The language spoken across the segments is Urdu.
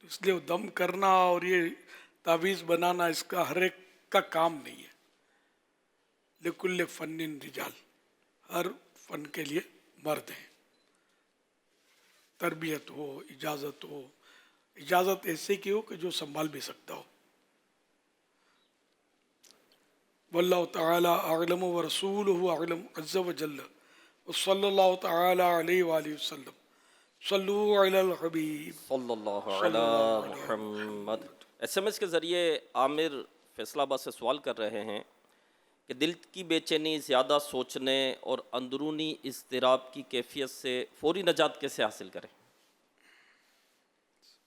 تو اس لیے وہ دم کرنا اور یہ تعویذ بنانا اس کا ہر ایک کا کام نہیں ہے. لکل فن رجال، ہر فن کے لیے مرد ہیں. تربیت ہو، اجازت ہو، اجازت ایسے کی ہو کہ جو سنبھال بھی سکتا ہو. واللہ تعالی اعلم ورسولہ اعلم عز وجل وصلی اللہ تعالی علیہ وآلہ وسلم. صلو علی الحبیب صلی اللہ صلی علی اللہ علیہ محمد. ایس ایم ایس کے ذریعے عامر فیصل آباد سے سوال کر رہے ہیں کہ دل کی بے چینی، زیادہ سوچنے اور اندرونی اضطراب کی کیفیت سے فوری نجات کیسے حاصل کریں؟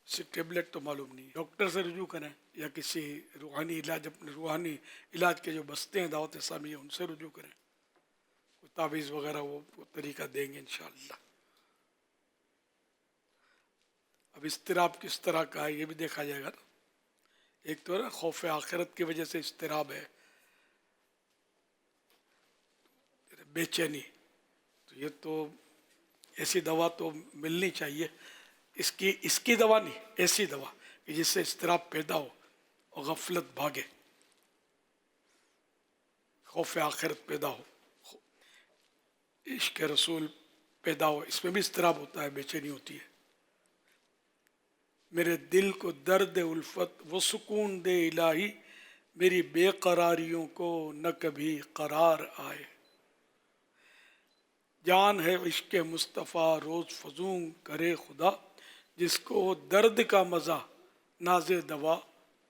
سے ٹیبلٹ تو معلوم نہیں، ڈاکٹر سے رجوع کریں یا کسی روحانی علاج، اپنے روحانی علاج کے جو بستے ہیں دعوت اسلامی ان سے رجوع کریں. کوئی تعویذ وغیرہ وہ طریقہ دیں گے انشاءاللہ. اب اضطراب کس طرح کا ہے یہ بھی دیکھا جائے گا نا. ایک تو ہے نا خوف آخرت کی وجہ سے اضطراب ہے، بے چینی، تو یہ تو ایسی دوا تو ملنی چاہیے. اس کی دوا نہیں، ایسی دوا کہ جس سے اضطراب پیدا ہو اور غفلت بھاگے، خوف آخرت پیدا ہو، عشق رسول پیدا ہو. اس میں بھی اضطراب ہوتا ہے، بے چینی ہوتی ہے. میرے دل کو درد الفت وہ سکون دے الہی، میری بے قراریوں کو نہ کبھی قرار آئے. جان ہے عشق مصطفیٰ روز فزوں کرے خدا، جس کو درد کا مزہ ناز دوا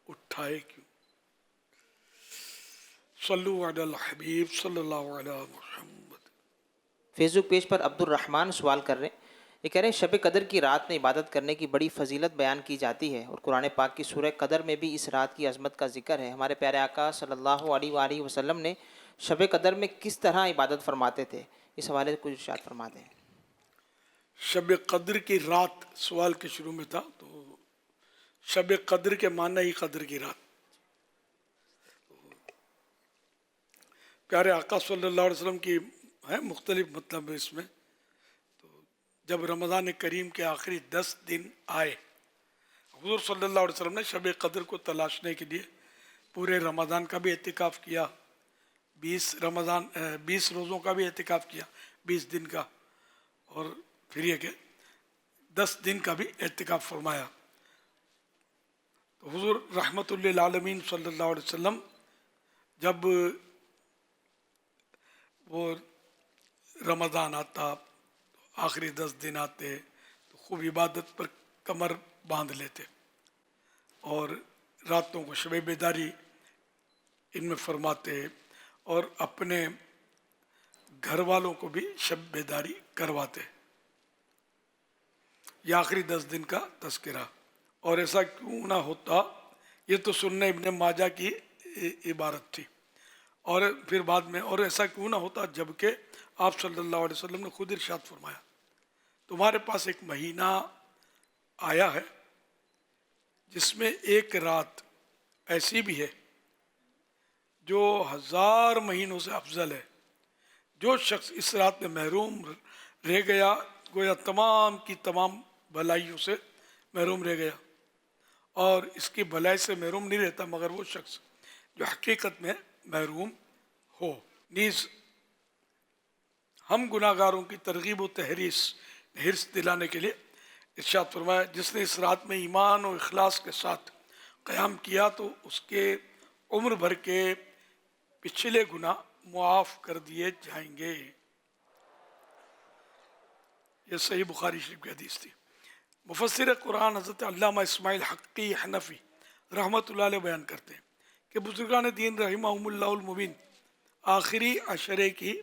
اٹھائے کیوں. صلو علی الحبیب صلی اللہ علیہ محمد. فیس بک پیج پر عبد الرحمن سوال کر رہے ہیں، یہ کہہ رہے ہیں شب قدر کی رات میں عبادت کرنے کی بڑی فضیلت بیان کی جاتی ہے اور قرآن پاک کی سورہ قدر میں بھی اس رات کی عظمت کا ذکر ہے. ہمارے پیارے آقا صلی اللہ علیہ وآلہ وسلم نے شب قدر میں کس طرح عبادت فرماتے تھے؟ اس حوالے سے کچھ ارشاد فرما دیں. شب قدر کی رات سوال کے شروع میں تھا، تو شب قدر کے معنی ہی قدر کی رات. پیارے آقا صلی اللہ علیہ وسلم کی ہے مختلف مطلب ہے اس میں. تو جب رمضان کریم کے آخری 10 دن آئے، حضور صلی اللہ علیہ وسلم نے شب قدر کو تلاشنے کے لیے پورے رمضان کا بھی اعتکاف کیا، 20 روزوں کا بھی اعتکاف کیا، 20 دن کا، اور پھر یہ کہ 10 دن کا بھی اعتکاف فرمایا. تو حضور رحمت للعالمین صلی اللہ علیہ وسلم جب وہ رمضان آتا، آخری 10 دن آتے، تو خوب عبادت پر کمر باندھ لیتے اور راتوں کو شب بیداری ان میں فرماتے اور اپنے گھر والوں کو بھی شب بیداری کرواتے. یہ آخری 10 دن کا تذکرہ. اور ایسا کیوں نہ ہوتا، یہ تو سنن ابن ماجہ کی عبارت تھی. اور پھر بعد میں اور ایسا کیوں نہ ہوتا جبکہ آپ صلی اللہ علیہ وسلم نے خود ارشاد فرمایا تمہارے پاس ایک مہینہ آیا ہے جس میں ایک رات ایسی بھی ہے جو 1000 مہینوں سے افضل ہے. جو شخص اس رات میں محروم رہ گیا گویا تمام کی تمام بھلائیوں سے محروم رہ گیا. اور اس کی بھلائی سے محروم نہیں رہتا مگر وہ شخص جو حقیقت میں محروم ہو. نیز ہم گناہ گاروں کی ترغیب و حرص دلانے کے لیے ارشاد فرمایا جس نے اس رات میں ایمان و اخلاص کے ساتھ قیام کیا تو اس کے عمر بھر کے پچھلے گناہ معاف کر دیے جائیں گے. یہ صحیح بخاری شریف کی حدیث تھی. مفسر قرآن حضرت علامہ اسماعیل حقی حنفی رحمۃ اللہ علیہ بیان کرتے ہیں کہ بزرگان دین رحمہم اللہ المبین آخری عشرے کی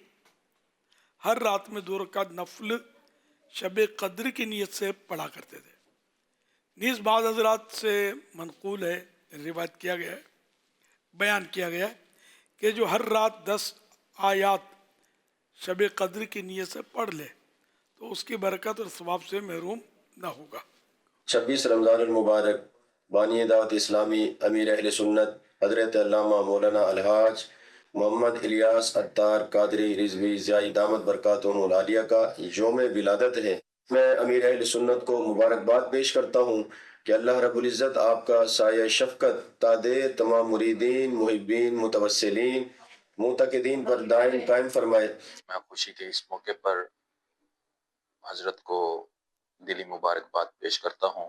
ہر رات میں 2 رکعت نفل شب قدر کی نیت سے پڑھا کرتے تھے. نیز بعض حضرات سے منقول ہے، روایت کیا گیا ہے، بیان کیا گیا ہے کہ جو ہر رات 10 آیات شب قدر کی نیت سے پڑھ لے تو اس کی برکت اور ثواب سے محروم نہ ہوگا. 26 رمضان المبارک بانی دعوت اسلامی امیر اہل سنت حضرت علامہ مولانا الحاج محمد الیاس عطار قادری رضوی ضیائی دامت برکاتہم العالیہ کا یوم ولادت ہے. میں امیر اہل سنت کو مبارکباد پیش کرتا ہوں کہ اللہ رب العزت آپ کا سایہ شفقت تادے تمام مریدین، محبین، متوسلین، معتقدین پر دائم قائم فرمائے۔ میں خوشی کے اس موقع پر حضرت کو دلی مبارکباد پیش کرتا ہوں۔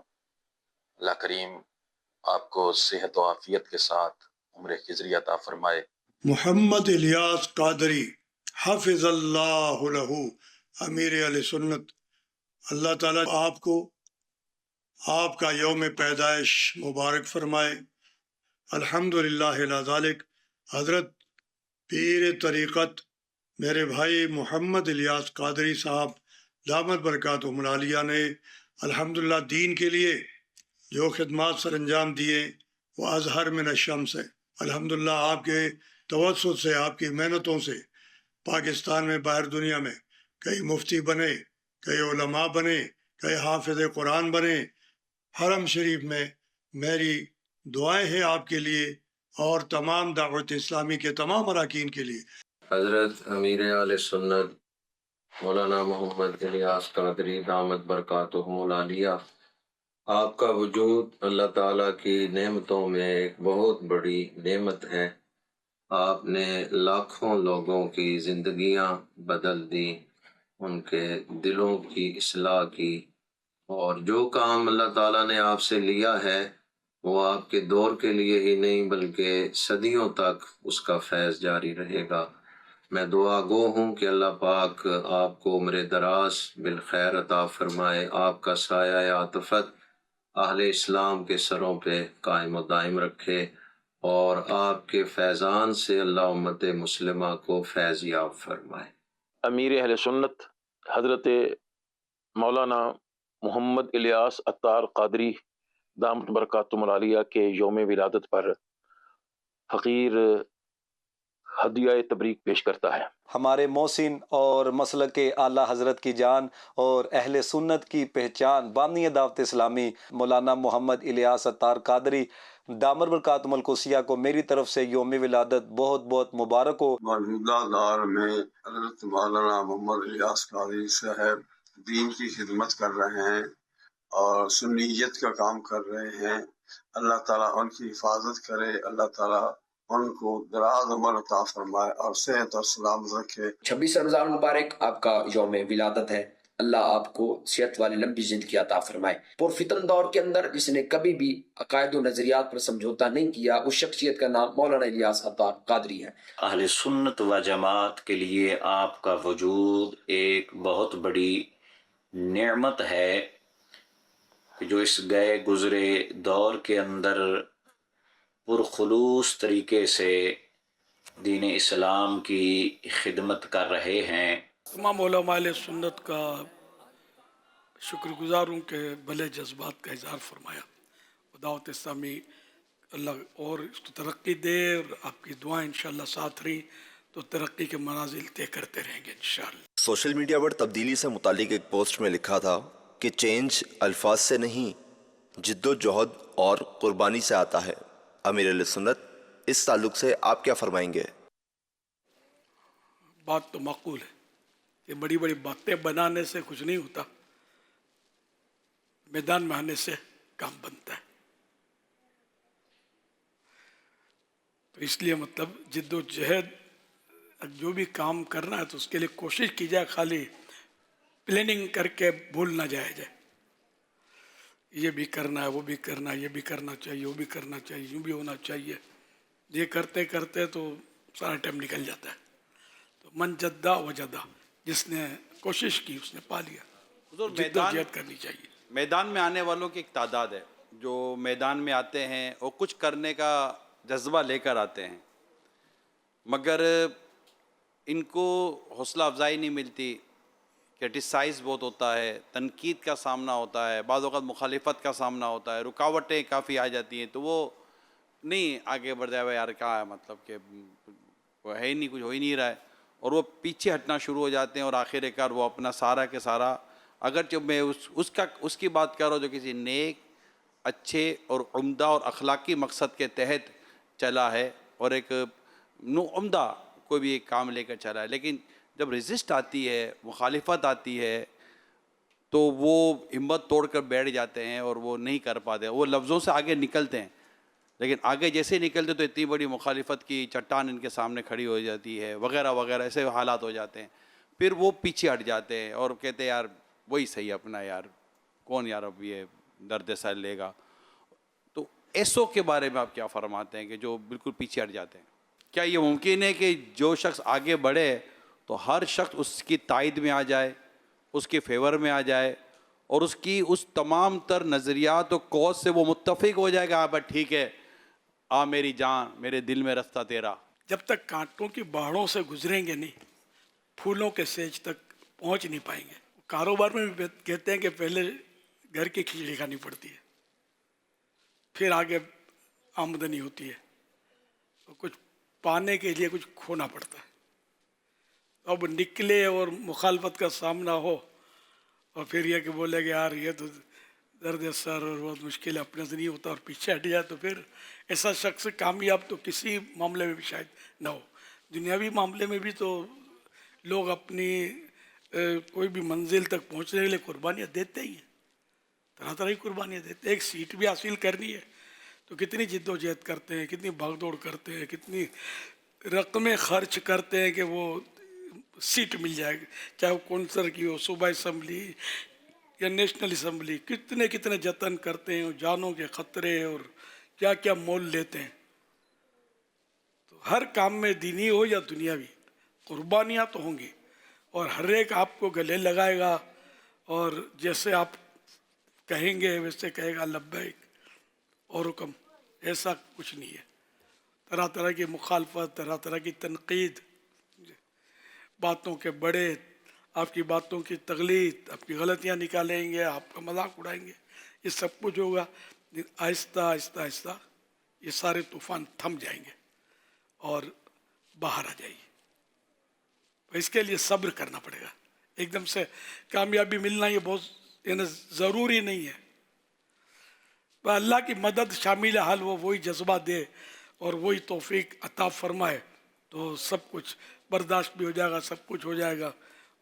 اللہ کریم آپ کو صحت و عافیت کے ساتھ عمر خضری عطا فرمائے۔ محمد الیاس قادری حافظ اللہ لہ، امیر اہل سنت، اللہ تعالیٰ آپ کو آپ کا یوم پیدائش مبارک فرمائے۔ الحمدللہ علی ذالک۔ حضرت پیر طریقت میرے بھائی محمد الیاس قادری صاحب دامت برکاتہم العالیہ نے الحمدللہ دین کے لیے جو خدمات سر انجام دیے وہ اظہر من الشمس ہے۔ الحمدللہ آپ کے توسط سے، آپ کی محنتوں سے پاکستان میں، باہر دنیا میں کئی مفتی بنے، کئی علماء بنے، کئی حافظ قرآن بنے۔ حرم شریف میں میری دعائیں ہیں آپ کے لیے اور تمام دعوت اسلامی کے تمام اراکین کے لیے۔ حضرت امیر اہل سنت مولانا محمد الیاس قادری دامت برکاتہم العالیہ، آپ کا وجود اللہ تعالیٰ کی نعمتوں میں ایک بہت بڑی نعمت ہے۔ آپ نے لاکھوں لوگوں کی زندگیاں بدل دی، ان کے دلوں کی اصلاح کی، اور جو کام اللہ تعالیٰ نے آپ سے لیا ہے وہ آپ کے دور کے لیے ہی نہیں بلکہ صدیوں تک اس کا فیض جاری رہے گا۔ میں دعا گو ہوں کہ اللہ پاک آپ کو عمر دراز بالخیر عطا فرمائے، آپ کا سایہ عاطفت اہل اسلام کے سروں پہ قائم و دائم رکھے، اور آپ کے فیضان سے اللہ امت مسلمہ کو فیض یاب فرمائے۔ امیر اہل سنت حضرت مولانا محمد الیاس عطار قادری دامت برکاتہم العالیہ کے یوم ولادت پر حقیر ہدیہ تبریک پیش کرتا ہے۔ ہمارے محسن اور مسلک اعلیٰ حضرت کی جان اور اہل سنت کی پہچان بانی دعوت اسلامی مولانا محمد الیاس عطار قادری دامت برکاتہم القدسیہ کو میری طرف سے یوم ولادت بہت بہت مبارک ہو۔ موجودہ دور میں حضرت مولانا محمد الیاس قادری صاحب دین کی خدمت کر رہے ہیں اور سنیت کا کام کر رہے ہیں۔ اللہ تعالیٰ ان کی حفاظت کرے، اللہ تعالیٰ ان کو دراز عمر عطا فرمائے اور صحت اور سلامت رکھے۔ 26 رمضان مبارک آپ کا یوم ولادت ہے، اللہ آپ کو صحت والی لمبی زندگی عطا فرمائے۔ پرفتن دور کے اندر جس نے کبھی بھی عقائد و نظریات پر سمجھوتا نہیں کیا، اس شخصیت کا نام مولانا الیاس عطار قادری ہے۔ اہل سنت و جماعت کے لیے آپ کا وجود ایک بہت بڑی نعمت ہے کہ جو اس گئے گزرے دور کے اندر پرخلوص طریقے سے دین اسلام کی خدمت کر رہے ہیں۔ تمام علماء اہل سنت کا شکر گزار ہوں کہ بھلے جذبات کا اظہار فرمایا۔ دعوت اسلامی اللہ اور اس کو ترقی دے، اور آپ کی دعائیں انشاءاللہ ساتھ رہی تو ترقی کے منازل طے کرتے رہیں گے انشاءاللہ۔ سوشل میڈیا پر تبدیلی سے متعلق ایک پوسٹ میں لکھا تھا کہ چینج الفاظ سے نہیں، جد و جہد اور قربانی سے آتا ہے۔ امیر اہل سنت اس تعلق سے آپ کیا فرمائیں گے؟ بات تو معقول ہے، یہ بڑی بڑی باتیں بنانے سے کچھ نہیں ہوتا، میدان میں آنے سے کام بنتا ہے۔ تو اس لیے مطلب جد و جہد جو بھی کام کرنا ہے تو اس کے لیے کوشش کی جائے، خالی پلاننگ کر کے بھول نہ جائے یہ بھی کرنا ہے، وہ بھی کرنا ہے، یہ بھی کرنا چاہیے، وہ بھی کرنا چاہیے، یوں بھی ہونا چاہیے۔ یہ کرتے کرتے تو سارا ٹائم نکل جاتا ہے۔ تو من جدہ وجدہ، جس نے کوشش کی اس نے پا لیا۔ جد و جہد کرنی چاہیے۔ میدان میں آنے والوں کی ایک تعداد ہے جو میدان میں آتے ہیں اور کچھ کرنے کا جذبہ لے کر آتے ہیں، مگر ان کو حوصلہ افزائی نہیں ملتی، کرٹیسائز بہت ہوتا ہے، تنقید کا سامنا ہوتا ہے، بعض اوقات مخالفت کا سامنا ہوتا ہے، رکاوٹیں کافی آ جاتی ہیں، تو وہ نہیں آگے بڑھ جائے، یار کیا ہے، مطلب کہ وہ ہے ہی نہیں، کچھ ہو ہی نہیں رہا ہے، اور وہ پیچھے ہٹنا شروع ہو جاتے ہیں، اور آخر کار وہ اپنا سارا کے سارا، اگرچہ میں اس کی بات کر رہا ہوں جو کسی نیک، اچھے اور عمدہ اور اخلاقی مقصد کے تحت چلا ہے، اور ایک عمدہ کوئی بھی ایک کام لے کر چلا ہے، لیکن جب ریزسٹ آتی ہے، مخالفت آتی ہے، تو وہ ہمت توڑ کر بیٹھ جاتے ہیں اور وہ نہیں کر پاتے. وہ لفظوں سے آگے نکلتے ہیں لیکن آگے جیسے نکلتے تو اتنی بڑی مخالفت کی چٹان ان کے سامنے کھڑی ہو جاتی ہے وغیرہ وغیرہ، ایسے حالات ہو جاتے ہیں. پھر وہ پیچھے ہٹ جاتے ہیں اور کہتے ہیں یار وہی صحیح اپنا، یار کون یار اب یہ درد سہ لے گا. تو ایسوں کے بارے میں آپ کیا فرماتے ہیں کہ جو بالکل پیچھے ہٹ جاتے ہیں؟ کیا یہ ممکن ہے کہ جو شخص آگے بڑھے تو ہر شخص اس کی تائید میں آ جائے، اس کے فیور میں آ جائے اور اس کی اس تمام تر نظریات و کوس سے وہ متفق ہو جائے گا؟ ہاں بس ٹھیک ہے، آ میری جان، میرے دل میں رستہ تیرا. جب تک کانٹوں کی باڑوں سے گزریں گے نہیں، پھولوں کے سیج تک پہنچ نہیں پائیں گے. کاروبار میں بھی کہتے ہیں کہ پہلے گھر کی کھچڑی کھانی پڑتی ہے، پھر آگے آمدنی ہوتی ہے. تو کچھ پانے کے لیے کچھ کھونا پڑتا ہے. اب نکلے اور مخالفت کا سامنا ہو اور پھر یہ کہ بولے کہ یار یہ تو درد سر اور بہت مشکل ہے، اپنے سے نہیں ہوتا، اور پیچھے ہٹ جائے، تو پھر ایسا شخص کامیاب تو کسی معاملے میں بھی شاید نہ ہو. دنیاوی معاملے میں بھی تو لوگ اپنی کوئی بھی منزل تک پہنچنے کے لیے قربانیاں دیتے ہی ہیں، طرح طرح کی قربانیاں دیتے ہیں. ایک سیٹ بھی حاصل کرنی ہے تو کتنی جد و جہد کرتے ہیں، کتنی بھاگ دوڑ کرتے ہیں، کتنی رقمیں خرچ کرتے ہیں کہ وہ سیٹ مل جائے گی، چاہے وہ کونسل کی ہو، صوبہ اسمبلی یا نیشنل اسمبلی. کتنے کتنے جتن کرتے ہیں، جانوں کے خطرے اور کیا کیا مول لیتے ہیں. تو ہر کام میں دینی ہو یا دنیاوی قربانیاں تو ہوں گی، اور ہر ایک آپ کو گلے لگائے گا اور جیسے آپ کہیں گے ویسے کہے گا لبیک اور حکم. ایسا کچھ نہیں ہے. طرح طرح کی مخالفت، طرح طرح کی تنقید، باتوں کے بڑے آپ کی باتوں کی تغلید، آپ کی غلطیاں نکالیں گے، آپ کا مذاق اڑائیں گے، یہ سب کچھ ہوگا. آہستہ آہستہ آہستہ یہ سارے طوفان تھم جائیں گے اور باہر آ جائیں گے. اس کے لیے صبر کرنا پڑے گا. ایک دم سے کامیابی ملنا یہ بہت ضروری نہیں ہے. اللہ کی مدد شامل حال وہی جذبہ دے اور وہی توفیق عطا فرمائے تو سب کچھ برداشت بھی ہو جائے گا، سب کچھ ہو جائے گا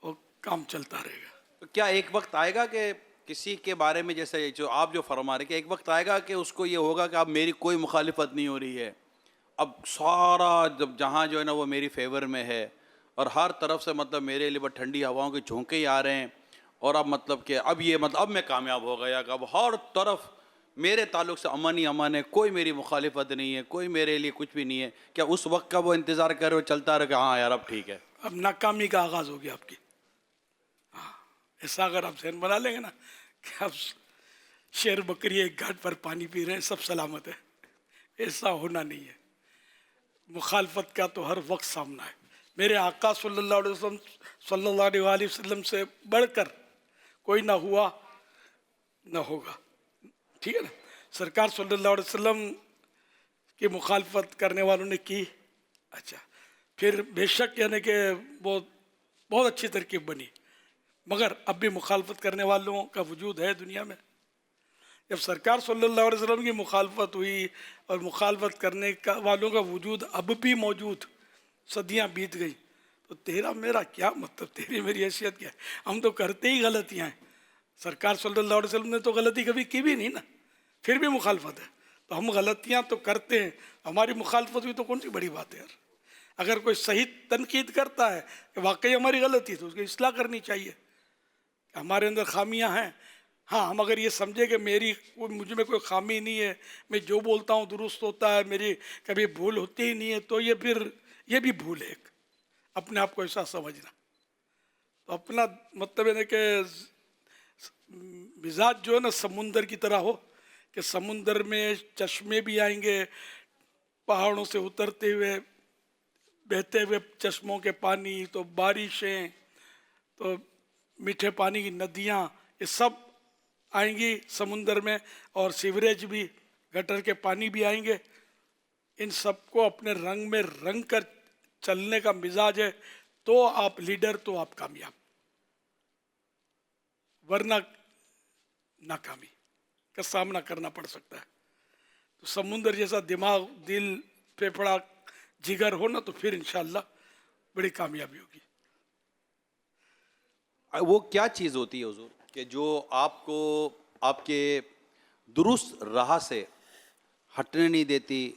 اور کام چلتا رہے گا. تو کیا ایک وقت آئے گا کہ کسی کے بارے میں جیسے جو آپ جو فرما رہے کہ ایک وقت آئے گا کہ اس کو یہ ہوگا کہ اب میری کوئی مخالفت نہیں ہو رہی ہے، اب سارا جب جہاں جو ہے نا وہ میری فیور میں ہے اور ہر طرف سے مطلب میرے لیے بس ٹھنڈی ہواؤں کے جھونکے ہی آ رہے ہیں، اور اب مطلب کہ اب یہ مطلب اب میں کامیاب ہو گیا کہ اب ہر طرف میرے تعلق سے امن ہی امن ہے، کوئی میری مخالفت نہیں ہے، کوئی میرے لیے کچھ بھی نہیں ہے. کیا اس وقت کا وہ انتظار کرے وہ چلتا رہے کہ ہاں یار اب ٹھیک ہے؟ اب ناکامی کا آغاز ہو گیا آپ کی. ایسا اگر آپ ذہن بنا لیں گے نا کہ اب شیر بکری ایک گھاٹ پر پانی پی رہے ہیں، سب سلامت ہے، ایسا ہونا نہیں ہے. مخالفت کا تو ہر وقت سامنا ہے. میرے آقا صلی اللہ علیہ وسلم سے بڑھ کر کوئی نہ ہوا نہ ہوگا. ٹھیک ہے نا. سرکار صلی اللہ علیہ وسلم کی مخالفت کرنے والوں نے کی، اچھا پھر بے شک یعنی کہ بہت اچھی ترکیب بنی، مگر اب بھی مخالفت کرنے والوں کا وجود ہے دنیا میں. جب سرکار صلی اللہ علیہ وسلم کی مخالفت ہوئی اور مخالفت کرنے والوں کا وجود اب بھی موجود، صدیاں بیت گئی، تو تیرا میرا کیا مطلب، تیری میری حیثیت کیا ہے؟ ہم تو کرتے ہی غلطیاں ہیں. سرکار صلی اللہ علیہ وسلم نے تو غلطی کبھی کی بھی نہیں نا، پھر بھی مخالفت ہے. تو ہم غلطیاں تو کرتے ہیں، ہماری مخالفت ہوئی تو کون سی بڑی بات ہے یار. اگر کوئی صحیح تنقید کرتا ہے کہ واقعی ہماری غلطی تو اس کی اصلاح کرنی چاہیے. ہمارے اندر خامیاں ہیں، ہاں ہم اگر یہ سمجھے کہ مجھ میں کوئی خامی نہیں ہے، میں جو بولتا ہوں درست ہوتا ہے، میری کبھی بھول ہوتی ہی نہیں ہے، تو یہ بھی بھول ہے ایک، اپنے آپ کو ایسا سمجھنا. تو اپنا مطلب ہے کہ مزاج جو ہے نا سمندر کی طرح ہو کہ سمندر میں چشمے بھی آئیں گے، پہاڑوں سے اترتے ہوئے بہتے ہوئے چشموں کے پانی، تو بارشیں، تو میٹھے پانی کی ندیاں، یہ سب آئیں گی سمندر میں، اور سیوریج بھی، گٹر کے پانی بھی آئیں گے. ان سب کو اپنے رنگ میں رنگ کر چلنے کا مزاج ہے تو آپ لیڈر، تو آپ کامیاب، ورنہ ناکامی کا سامنا کرنا پڑ سکتا ہے. تو سمندر جیسا دماغ، دل، پھیپھڑا، جگر ہو نا، تو پھر انشاءاللہ بڑی کامیابی ہوگی. وہ کیا چیز ہوتی ہے حضور؟ کہ جو آپ کو آپ کے درست راہ سے ہٹنے نہیں دیتی،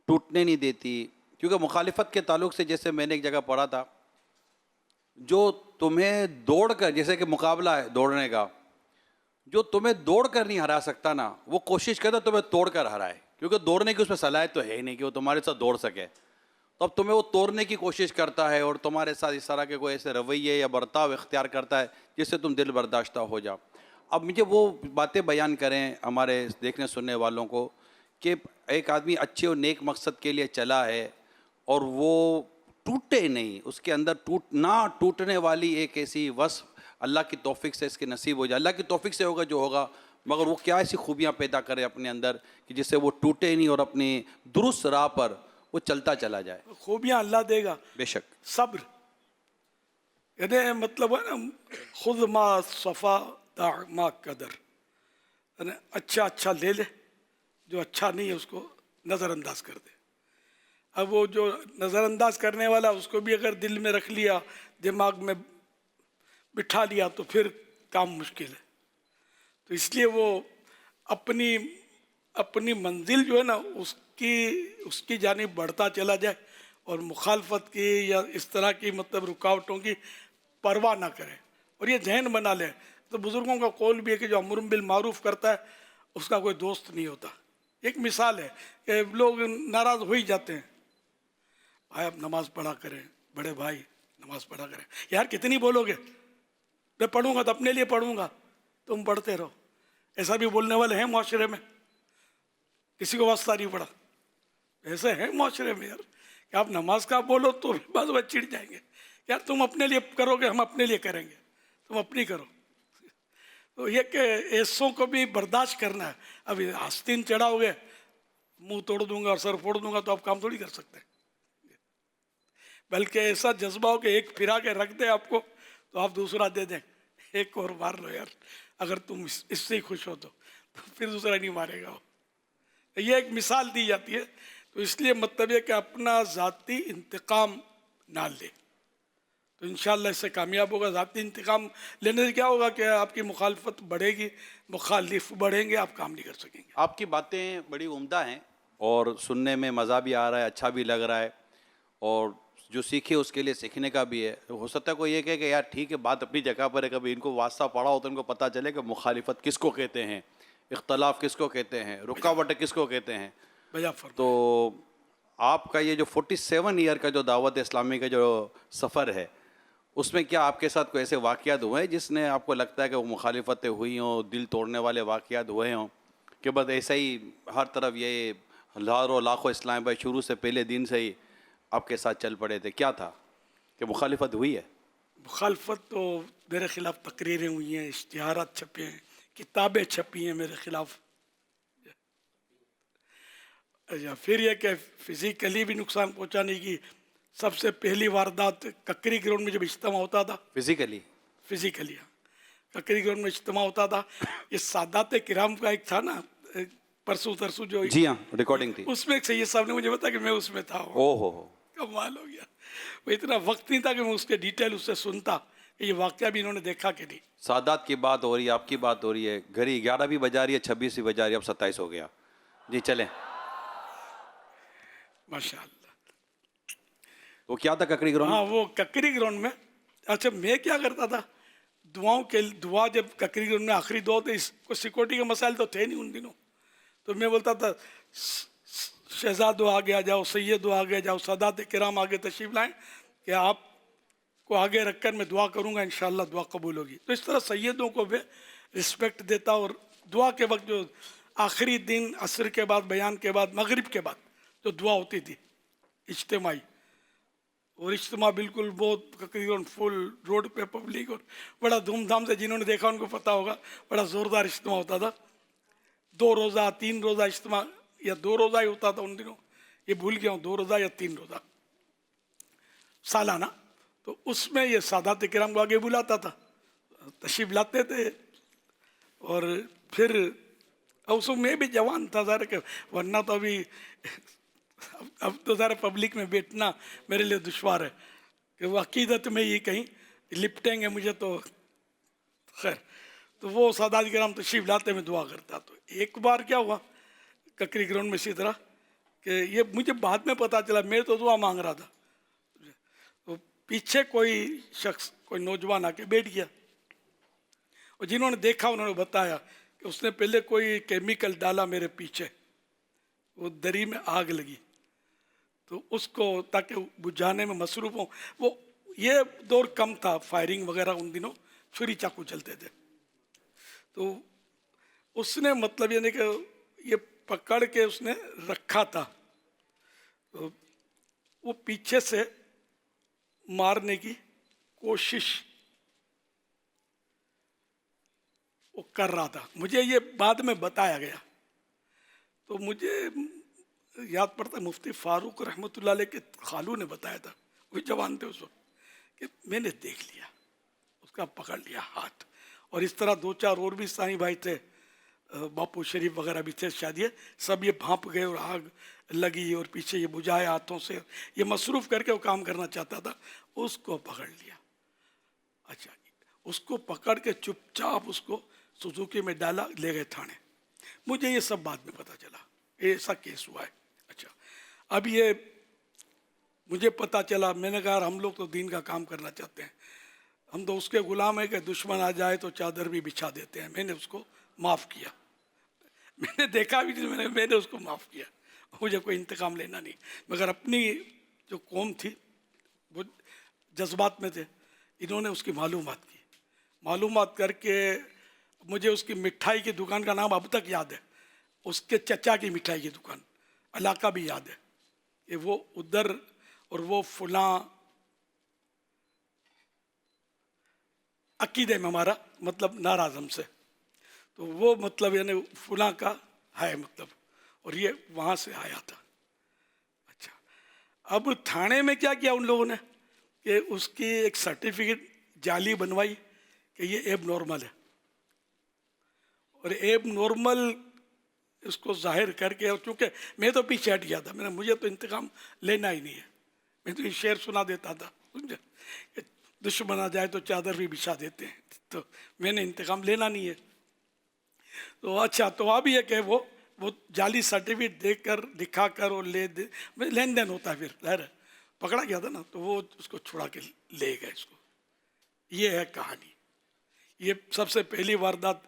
ٹوٹنے نہیں دیتی. کیونکہ مخالفت کے تعلق سے جیسے میں نے ایک جگہ پڑھا تھا، جو تمہیں دوڑ کر، جیسے کہ مقابلہ ہے دوڑنے کا، جو تمہیں دوڑ کر نہیں ہرا سکتا نا، وہ کوشش کرتا تمہیں توڑ کر ہرائے. کیونکہ دوڑنے کی اس میں صلاحیت تو ہے ہی نہیں کہ وہ تمہارے ساتھ دوڑ سکے. تو اب تمہیں وہ توڑنے کی کوشش کرتا ہے اور تمہارے ساتھ اس طرح کے کوئی ایسے رویے یا برتاؤ اختیار کرتا ہے جس سے تم دل برداشتہ ہو جاؤ. اب مجھے وہ باتیں بیان کریں ہمارے دیکھنے سننے والوں کو کہ ایک آدمی اچھے اور نیک مقصد کے لیے چلا ہے اور وہ ٹوٹے نہیں، اس کے اندر ٹوٹنے والی ایک ایسی وصف اللہ کی توفیق سے اس کے نصیب ہو جائے. اللہ کی توفیق سے ہوگا جو ہوگا، مگر وہ کیا ایسی خوبیاں پیدا کرے اپنے اندر کہ جس سے وہ ٹوٹے نہیں اور اپنی درست راہ پر وہ چلتا چلا جائے. خوبیاں اللہ دے گا. بے شک. صبر، یعنی مطلب ہے نا، خود ما صفا دع ما قدر، یعنی اچھا لے لے، جو اچھا نہیں ہے اس کو نظر انداز کر دے. اب وہ جو نظر انداز کرنے والا اس کو بھی اگر دل میں رکھ لیا، دماغ میں بٹھا لیا، تو پھر کام مشکل ہے. تو اس لیے وہ اپنی منزل جو ہے نا اس کی جانب بڑھتا چلا جائے اور مخالفت کی یا اس طرح کی مطلب رکاوٹوں کی پرواہ نہ کرے اور یہ ذہن بنا لے. تو بزرگوں کا قول بھی ہے کہ جو امر بالمعروف کرتا ہے اس کا کوئی دوست نہیں ہوتا. ایک مثال ہے کہ لوگ ناراض ہو ہی جاتے ہیں، بھائی آپ نماز پڑھا کریں، بڑے بھائی نماز پڑھا کریں. یار کتنی بولو گے، میں پڑھوں گا تو اپنے لیے پڑھوں گا، تم پڑھتے رہو. ایسا بھی بولنے والے ہیں معاشرے میں، کسی کو واسطہ نہیں پڑا. ایسے ہیں معاشرے میں یار کہ آپ نماز کا بولو تو بعض وقت چڑ جائیں گے، یار تم اپنے لیے کرو گے، ہم اپنے لیے کریں گے، تم اپنی کرو. تو یہ کہ ایسوں کو بھی برداشت کرنا ہے. اب آستین چڑھاؤ گے، منہ توڑ دوں گا اور سر پھوڑ دوں گا تو آپ کام تھوڑی کر سکتے ہیں. بلکہ ایسا جذبہ ہو کہ ایک پھرا کے رکھ دے آپ کو تو آپ دوسرا دے دیں، ایک اور مار لو یار، اگر تم اس سے ہی خوش ہو تو پھر دوسرا نہیں مارے گا. یہ ایک مثال دی جاتی ہے. تو اس لیے مطلب یہ کہ اپنا ذاتی انتقام نہ لے تو انشاءاللہ اس سے کامیاب ہوگا. ذاتی انتقام لینے سے کیا ہوگا کہ آپ کی مخالفت بڑھے گی، مخالف بڑھیں گے، آپ کام نہیں کر سکیں گے. آپ کی باتیں بڑی عمدہ ہیں اور سننے میں مزہ بھی آ رہا ہے، اچھا بھی لگ رہا ہے، اور جو سیکھے اس کے لیے سیکھنے کا بھی ہے. ہو سکتا ہے کوئی یہ کہے کہ یار ٹھیک ہے بات اپنی جگہ پر ہے، کبھی ان کو واسطہ پڑا ہو تو ان کو پتہ چلے کہ مخالفت کس کو کہتے ہیں، اختلاف کس کو کہتے ہیں، رکاوٹ کس کو کہتے ہیں. تو آپ کا یہ جو 47 ایئر کا جو دعوت اسلامی کا جو سفر ہے، اس میں کیا آپ کے ساتھ کوئی ایسے واقعات ہوئے ہیں جس نے آپ کو لگتا ہے کہ وہ مخالفتیں ہوئی ہوں، دل توڑنے والے واقعات ہوئے ہوں، کہ بس ایسا ہی ہر طرف یہ ہزاروں لاکھوں اسلام بھائی شروع سے پہلے دن سے ہی آپ کے ساتھ چل پڑے تھے؟ کیا تھا کہ مخالفت ہوئی ہے؟ مخالفت تو میرے خلاف تقریریں ہوئی ہیں، اشتہارات چھپے ہیں، کتابیں چھپی ہیں میرے خلاف. پھر یہ کہ فزیکلی بھی نقصان پہنچانے کی سب سے پہلی واردات ککری گراؤنڈ میں جب اجتماع ہوتا تھا، فزیکلی ککری گراؤنڈ میں اجتماع ہوتا تھا. یہ سادات کرام کا ایک تھا نا، پرسوں ترسوں جو، جی ہاں ریکارڈنگ تھی، اس میں ایک سید صاحب نے مجھے بتایا کہ میں اس میں تھا. کمال ہو گیا. وہ اتنا وقت نہیں تھا کہ میں اس کے ڈیٹیل اس سے سنتا کہ یہ واقعہ بھی انہوں نے دیکھا کہ نہیں. سادات کی بات ہو رہی ہے، آپ کی بات ہو رہی ہے، گھڑی 11 بھی بجا رہی ہے، 26 بھی بجا رہی ہے، اب 27 ہو گیا. جی چلیں. ماشاء اللہ. وہ کیا تھا ککری گراؤنڈ؟ ہاں وہ ککری گراؤنڈ میں، اچھا میں کیا کرتا تھا، دعا جب ککری گراؤنڈ میں آخری دعا تھے، اس کو سیکورٹی کے مسائل تو تھے نہیں ان دنوں، تو میں بولتا تھا شہزادو آگے آ جاؤ، سیدو آگے جاؤ، سادات کرام آگے تشریف لائیں کہ آپ کو آگے رکھ کر میں دعا کروں گا، انشاءاللہ دعا قبول ہوگی. تو اس طرح سیدوں کو بھی رسپیکٹ دیتا. اور دعا کے وقت جو آخری دن عصر کے بعد، بیان کے بعد، مغرب کے بعد جو دعا ہوتی تھی اجتماعی، اور اجتماع بالکل بہت تقریباً فل روڈ پہ پبلک، اور بڑا دھوم دھام سے، جنہوں نے دیکھا ان کو پتہ ہوگا، بڑا زوردار اجتماع ہوتا تھا. 2 روزہ 3 روزہ اجتماع، یا 2 روزہ ہی ہوتا تھا ان دنوں، یہ بھول گیا ہوں 2 روزہ یا 3 روزہ سالانہ. تو اس میں یہ سادات کرام کو آگے بلاتا تھا، تشریف لاتے تھے. اور پھر اس میں بھی جوان تھا ظاہر کہ، ورنہ تو اب تو ظاہر پبلک میں بیٹھنا میرے لیے دشوار ہے کہ وہ عقیدت میں یہ کہیں لپٹیں گے مجھے تو خیر تو وہ سادات کرام تشریف لاتے میں دعا کرتا. تو ایک بار کیا ہوا ککری گراؤنڈ میں اسی طرح کہ یہ مجھے بعد میں پتا چلا، میں تو دعا مانگ رہا تھا، تو پیچھے کوئی شخص کوئی نوجوان آ کے بیٹھ گیا، اور جنہوں نے دیکھا انہوں نے بتایا کہ اس نے پہلے کوئی کیمیکل ڈالا میرے پیچھے، وہ دری میں آگ لگی تو اس کو تاکہ بجھانے میں مصروف ہوں. وہ یہ دور کم تھا فائرنگ وغیرہ، ان دنوں چھری چاقو چلتے تھے. تو اس نے مطلب یعنی کہ یہ پکڑ کے اس نے رکھا تھا، تو وہ پیچھے سے مارنے کی کوشش وہ کر رہا تھا. مجھے یہ بعد میں بتایا گیا تو مجھے یاد پڑتا مفتی فاروق رحمۃ اللہ علیہ کے خالو نے بتایا تھا، وہ جوان تھے اس وقت، کہ میں نے دیکھ لیا اس کا پکڑ لیا ہاتھ. اور اس طرح دو چار اور بھی سائیں بھائی تھے، باپو شریف وغیرہ بھی تھے شاید، یہ سب یہ بھانپ گئے اور آگ لگی اور پیچھے یہ بجھائے ہاتھوں سے، یہ مصروف کر کے وہ کام کرنا چاہتا تھا. اس کو پکڑ لیا. اچھا اس کو پکڑ کے چپ چاپ اس کو سوزوکی میں ڈالا، لے گئے تھانے. مجھے یہ سب بعد میں پتا چلا ایسا کیس ہوا ہے. اچھا اب یہ مجھے پتا چلا، میں نے کہا ہم لوگ تو دین کا کام کرنا چاہتے ہیں، ہم تو اس کے غلام ہیں کہ دشمن آ جائے تو چادر بھی بچھا دیتے ہیں. میں نے اس کو معاف کیا، میں نے دیکھا بھی نہیں، میں نے اس کو معاف کیا. مجھے کوئی انتقام لینا نہیں، مگر اپنی جو قوم تھی وہ جذبات میں تھے. انہوں نے اس کی معلومات کر کے مجھے اس کی مٹھائی کی دکان کا نام اب تک یاد ہے، اس کے چچا کی مٹھائی کی دکان، علاقہ بھی یاد ہے کہ وہ ادھر اور وہ فلاں عقیدے میں ہمارا مطلب ناراض ہم سے، تو وہ مطلب یعنی فلاں کا ہے مطلب، اور یہ وہاں سے آیا تھا. اچھا اب تھانے میں کیا کیا ان لوگوں نے کہ اس کی ایک سرٹیفکیٹ جعلی بنوائی کہ یہ ایب نارمل ہے، اور ایب نارمل اس کو ظاہر کر کے، اور چونکہ میں تو پیچھے ہٹ گیا تھا، میں نے مجھے تو انتقام لینا ہی نہیں ہے، میں تو یہ شعر سنا دیتا تھا سمجھے کہ دشمن آ جائے تو چادر بھی بچھا دیتے ہیں، تو میں نے انتقام لینا نہیں ہے. تو اچھا تو اب یہ کہ وہ جعلی سرٹیفکیٹ دے کر دکھا کر اور لین دین ہوتا ہے، پھر ظاہر ہے پکڑا گیا تھا نا، تو وہ اس کو چھڑا کے لے گئے اس کو. یہ ہے کہانی. یہ سب سے پہلی واردات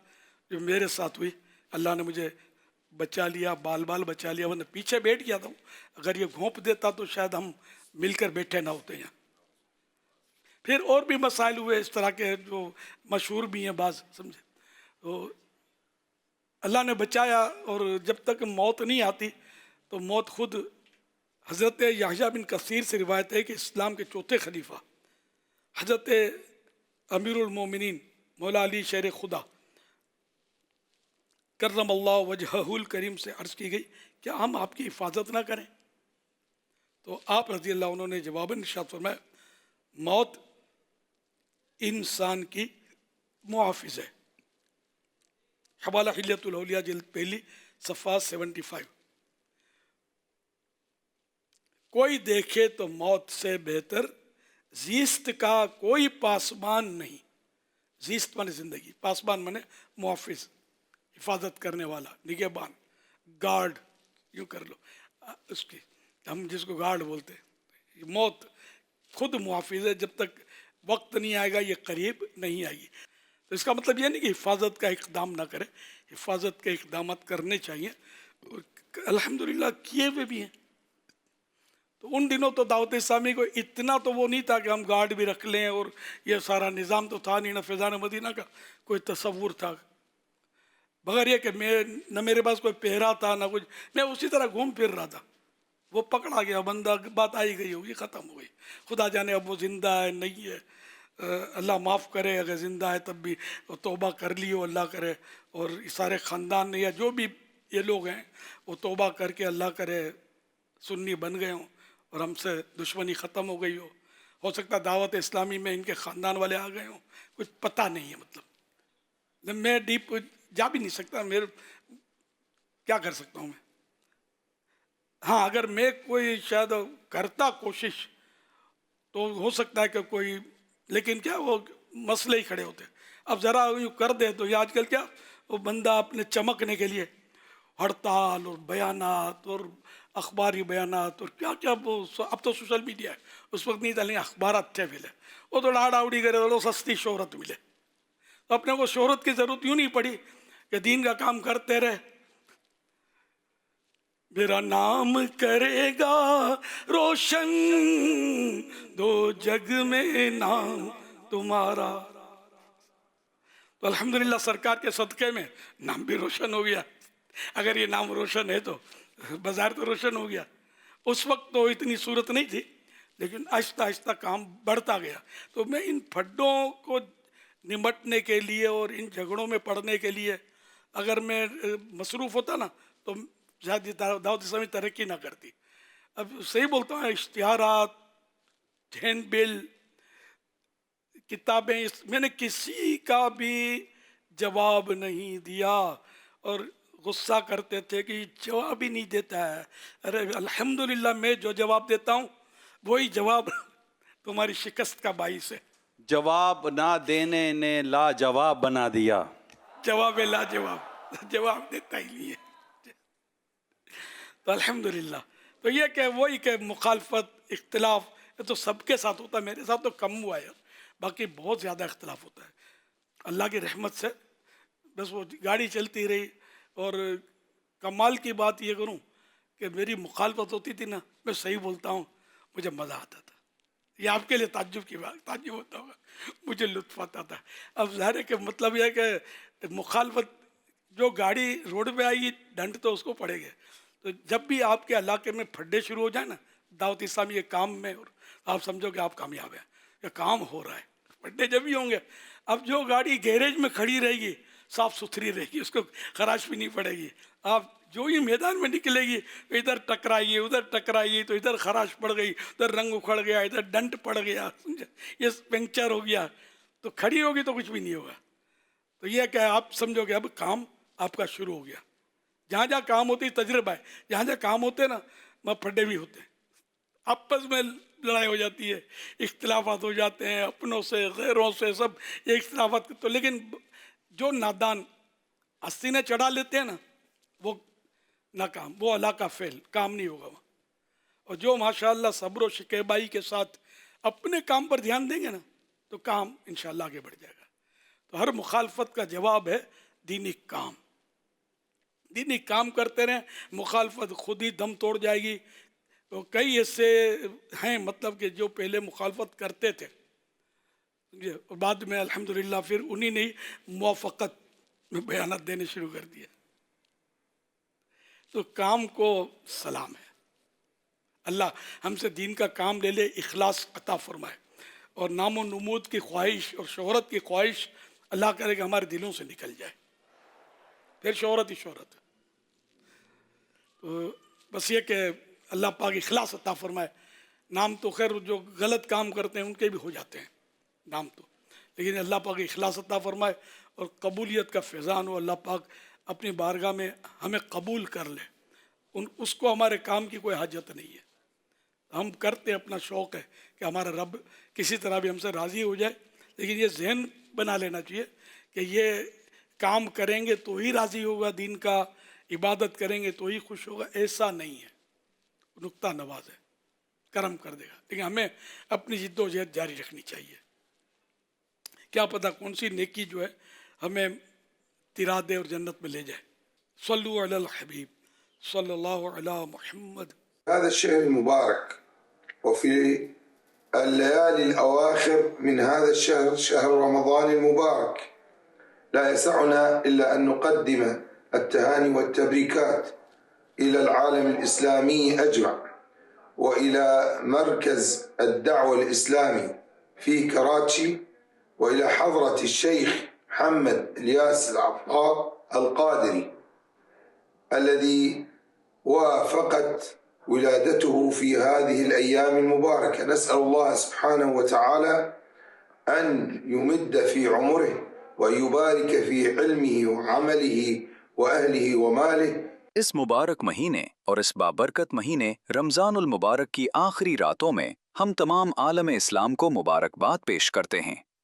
جو میرے ساتھ ہوئی، اللہ نے مجھے بچا لیا، بال بچا لیا، ورنہ پیچھے بیٹھ گیا تھا. اگر یہ گھونپ دیتا تو شاید ہم مل کر بیٹھے نہ ہوتے یہاں. پھر اور بھی مسائل ہوئے اس طرح کے جو مشہور بھی ہیں بعض، سمجھے. تو اللہ نے بچایا، اور جب تک موت نہیں آتی تو موت خود. حضرت یحییٰ بن کثیر سے روایت ہے کہ اسلام کے چوتھے خلیفہ حضرت امیر المومنین مولا علی شیر خدا کرم اللہ وجہہ الکریم سے عرض کی گئی کیا ہم آپ کی حفاظت نہ کریں؟ تو آپ رضی اللہ عنہ نے جواباً ارشاد فرمایا موت انسان کی محافظ ہے. حوالہ حلیۃ الاولیاء جلد پہلی صفحہ 75. کوئی دیکھے تو موت سے بہتر زیست کا کوئی پاسبان نہیں. زیست مانے زندگی، پاسبان مانے محافظ، حفاظت کرنے والا، نگہبان، گارڈ یوں کر لو اس کی، ہم جس کو گارڈ بولتے ہیں. موت خود محافظ ہے، جب تک وقت نہیں آئے گا یہ قریب نہیں آئے گی. تو اس کا مطلب یہ نہیں کہ حفاظت کا اقدام نہ کرے، حفاظت کے اقدامات کرنے چاہیے، الحمدللہ کیے ہوئے بھی ہیں. تو ان دنوں تو دعوت اسلامی کو اتنا تو وہ نہیں تھا کہ ہم گارڈ بھی رکھ لیں، اور یہ سارا نظام تو تھا نہیں، نہ فیضان مدینہ کا کوئی تصور تھا. بغیر یہ کہ نہ میرے پاس کوئی پہرا تھا نہ کچھ، میں اسی طرح گھوم پھر رہا تھا. وہ پکڑا گیا بندہ، بات آئی گئی ہوگی، ختم ہو گئی. خدا جانے اب وہ زندہ ہے نہیں ہے، اللہ معاف کرے، اگر زندہ ہے تب بھی توبہ کر لی ہو اللہ کرے، اور سارے خاندان یا جو بھی یہ لوگ ہیں وہ توبہ کر کے اللہ کرے سنی بن گئے ہوں اور ہم سے دشمنی ختم ہو گئی ہو سکتا ہے دعوت اسلامی میں ان کے خاندان والے آ گئے ہوں، کچھ پتہ نہیں ہے. مطلب میں ڈیپ جا بھی نہیں سکتا، میرے کیا کر سکتا ہوں میں. ہاں اگر میں کوئی شاید کرتا کوشش تو ہو سکتا ہے کہ کوئی، لیکن کیا وہ مسئلے ہی کھڑے ہوتے. اب ذرا یوں کر دے تو یہ آج کل کیا وہ بندہ اپنے چمکنے کے لیے ہڑتال اور بیانات اور اخباری بیانات اور کیا کیا وہ اب تو سوشل میڈیا ہے، اس وقت نہیں تھا لیکن اخبارات تھے ملے، وہ تو ڈاڑا اڑی کرے تو سستی شہرت ملے، تو اپنے کو شہرت کی ضرورت یوں نہیں پڑی کہ دین کا کام کرتے رہے. میرا نام کرے گا روشن دو جگ میں نام تمہارا، تو الحمدللہ سرکار کے صدقے میں نام بھی روشن ہو گیا. اگر یہ نام روشن ہے تو بظاہر تو روشن ہو گیا. اس وقت تو اتنی صورت نہیں تھی لیکن آہستہ آہستہ کام بڑھتا گیا. تو میں ان پھڈوں کو نمٹنے کے لیے اور ان جھگڑوں میں پڑنے کے لیے اگر میں مصروف ہوتا نا تو شاید دعوت اسلامی ترقی نہ کرتی. اب صحیح بولتا ہوں، اشتہارات، ہینڈ بل، کتابیں، میں نے کسی کا بھی جواب نہیں دیا اور غصہ کرتے تھے کہ جواب ہی نہیں دیتا ہے. ارے الحمدللہ میں جو جواب دیتا ہوں وہی جواب تمہاری شکست کا باعث ہے. جواب نہ دینے نے لاجواب بنا دیا. جواب لا جواب دیتا ہی نہیں ہے. تو الحمدللہ تو یہ کہ وہی کہ مخالفت، اختلاف، یہ تو سب کے ساتھ ہوتا ہے، میرے ساتھ تو کم ہوا ہے، باقی بہت زیادہ اختلاف ہوتا ہے. اللہ کی رحمت سے بس وہ گاڑی چلتی رہی. اور کمال کی بات یہ کروں کہ میری مخالفت ہوتی تھی نا، میں صحیح بولتا ہوں، مجھے مزہ آتا تھا. یہ آپ کے لیے تعجب کی بات، تعجب ہوتا ہوگا، مجھے لطف آتا تھا. اب ظاہر ہے کہ مطلب یہ ہے کہ مخالفت، جو گاڑی روڈ پہ آئی ڈنڈ تو اس کو پڑے گا. تو جب بھی آپ کے علاقے میں پھڈے شروع ہو جائیں نا دعوت اسلامی کے کام میں، اور آپ سمجھو کہ آپ کامیاب ہیں، یہ کام ہو رہا ہے. پھڈے جب بھی ہوں گے. اب جو گاڑی گیریج میں کھڑی رہے گی صاف ستھری رہے گی، اس کو خراش بھی نہیں پڑے گی. آپ جو ہی میدان میں نکلے گی ادھر ٹکرائیے ادھر ٹکرائیے تو ادھر خراش پڑ گئی، ادھر رنگ اکھڑ گیا، ادھر ڈنٹ پڑ گیا، سمجھے، یہ پنکچر ہو گیا، تو کھڑی ہوگی تو کچھ بھی نہیں ہوگا. تو یہ کہ آپ سمجھو کہ اب کام آپ کا شروع ہو گیا. جہاں جہاں کام ہوتی تجربہ ہے، جہاں جہاں کام ہوتے نا وہاں پھڈے بھی ہوتے ہیں، آپس میں لڑائی ہو جاتی ہے، اختلافات ہو جاتے ہیں اپنوں سے غیروں سے، سب یہ اختلافات. تو لیکن جو نادان آستینیں چڑھا لیتے ہیں نا وہ ناکام، وہ اللہ کا فعل، کام نہیں ہوگا وہاں. اور جو ماشاءاللہ صبر و شکیبائی کے ساتھ اپنے کام پر دھیان دیں گے نا تو کام انشاءاللہ آگے بڑھ جائے گا. تو ہر مخالفت کا جواب ہے دینی کام. دینی کام کرتے رہیں، مخالفت خود ہی دم توڑ جائے گی. تو کئی ایسے ہیں مطلب کہ جو پہلے مخالفت کرتے تھے اور بعد میں الحمدللہ پھر انہی نے موافقت میں بیانات دینے شروع کر دیا. تو کام کو سلام ہے. اللہ ہم سے دین کا کام لے لے، اخلاص عطا فرمائے، اور نام و نمود کی خواہش اور شہرت کی خواہش اللہ کرے کہ ہمارے دلوں سے نکل جائے، پھر شہرت ہی شہرت ہے. تو بس یہ کہ اللہ پاک اخلاص عطا فرمائے. نام تو خیر جو غلط کام کرتے ہیں ان کے بھی ہو جاتے ہیں نام تو، لیکن اللہ پاک اخلاص عطا فرمائے اور قبولیت کا فیضان ہو. اللہ پاک اپنی بارگاہ میں ہمیں قبول کر لے. اس کو ہمارے کام کی کوئی حاجت نہیں ہے، ہم کرتے اپنا شوق ہے کہ ہمارا رب کسی طرح بھی ہم سے راضی ہو جائے. لیکن یہ ذہن بنا لینا چاہیے کہ یہ کام کریں گے تو ہی راضی ہوگا دین کا، عبادت کریں گے تو ہی خوش ہوگا، ایسا نہیں ہے. نقطہ نواز ہے، کرم کر دے گا، لیکن ہمیں اپنی جد و جہد جاری رکھنی چاہیے. کیا پتہ کون سی نیکی جو ہے ہمیں تیرا دے اور جنت میں لے جائے. صلو علی الحبیب صلی اللہ علی محمد. هذا الشهر المبارك وفي الليالي الأواخر من هذا الشهر، شهر رمضان المبارك، لا يسعنا إلا أن نقدم التهاني والتبريكات إلى العالم الإسلامي أجمع وإلى مركز الدعوة الإسلامي في كراتشي وإلى حضرة الشيخ محمد إلياس العطار القادري الذي وافقت ولادته في هذه الأيام المباركة. نسأل الله سبحانه وتعالى أن يمد في عمره ويبارك في علمه وعمله وأهله وماله. اس مبارک مہینے اور اس بابرکت مہینے رمضان المبارک کی آخری راتوں میں ہم تمام عالم اسلام کو مبارکباد پیش کرتے ہیں.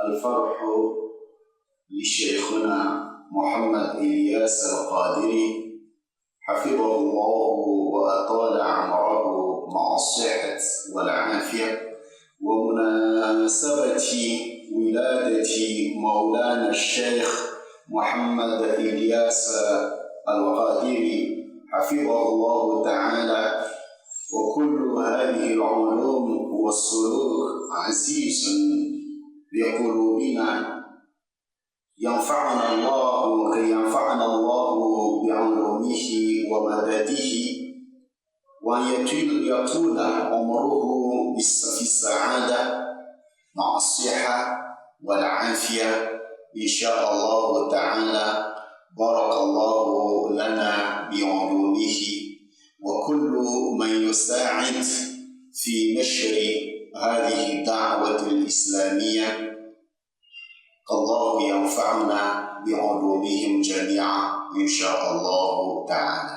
الفرح لشيخنا محمد إلياس القادري حفظه الله وأطال عمره مع الصحة والعافية ومناسبة ولادة مولانا الشيخ محمد إلياس القادري حفظه الله تعالى. وكل هذه العلوم والسلوك عزيز بقلوبنا ينفعنا الله بعلومه ومدده وأن يطول عمره في السعادة مع الصحة والعافية إن شاء الله تعالى. بارك الله لنا بعلومه وكل من يساعد في نشر هذه الدعوة الإسلامية الله ينفعنا بعلومهم جميعا إن شاء الله تعالى.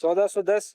1410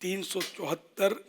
374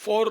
4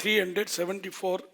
374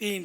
3,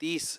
30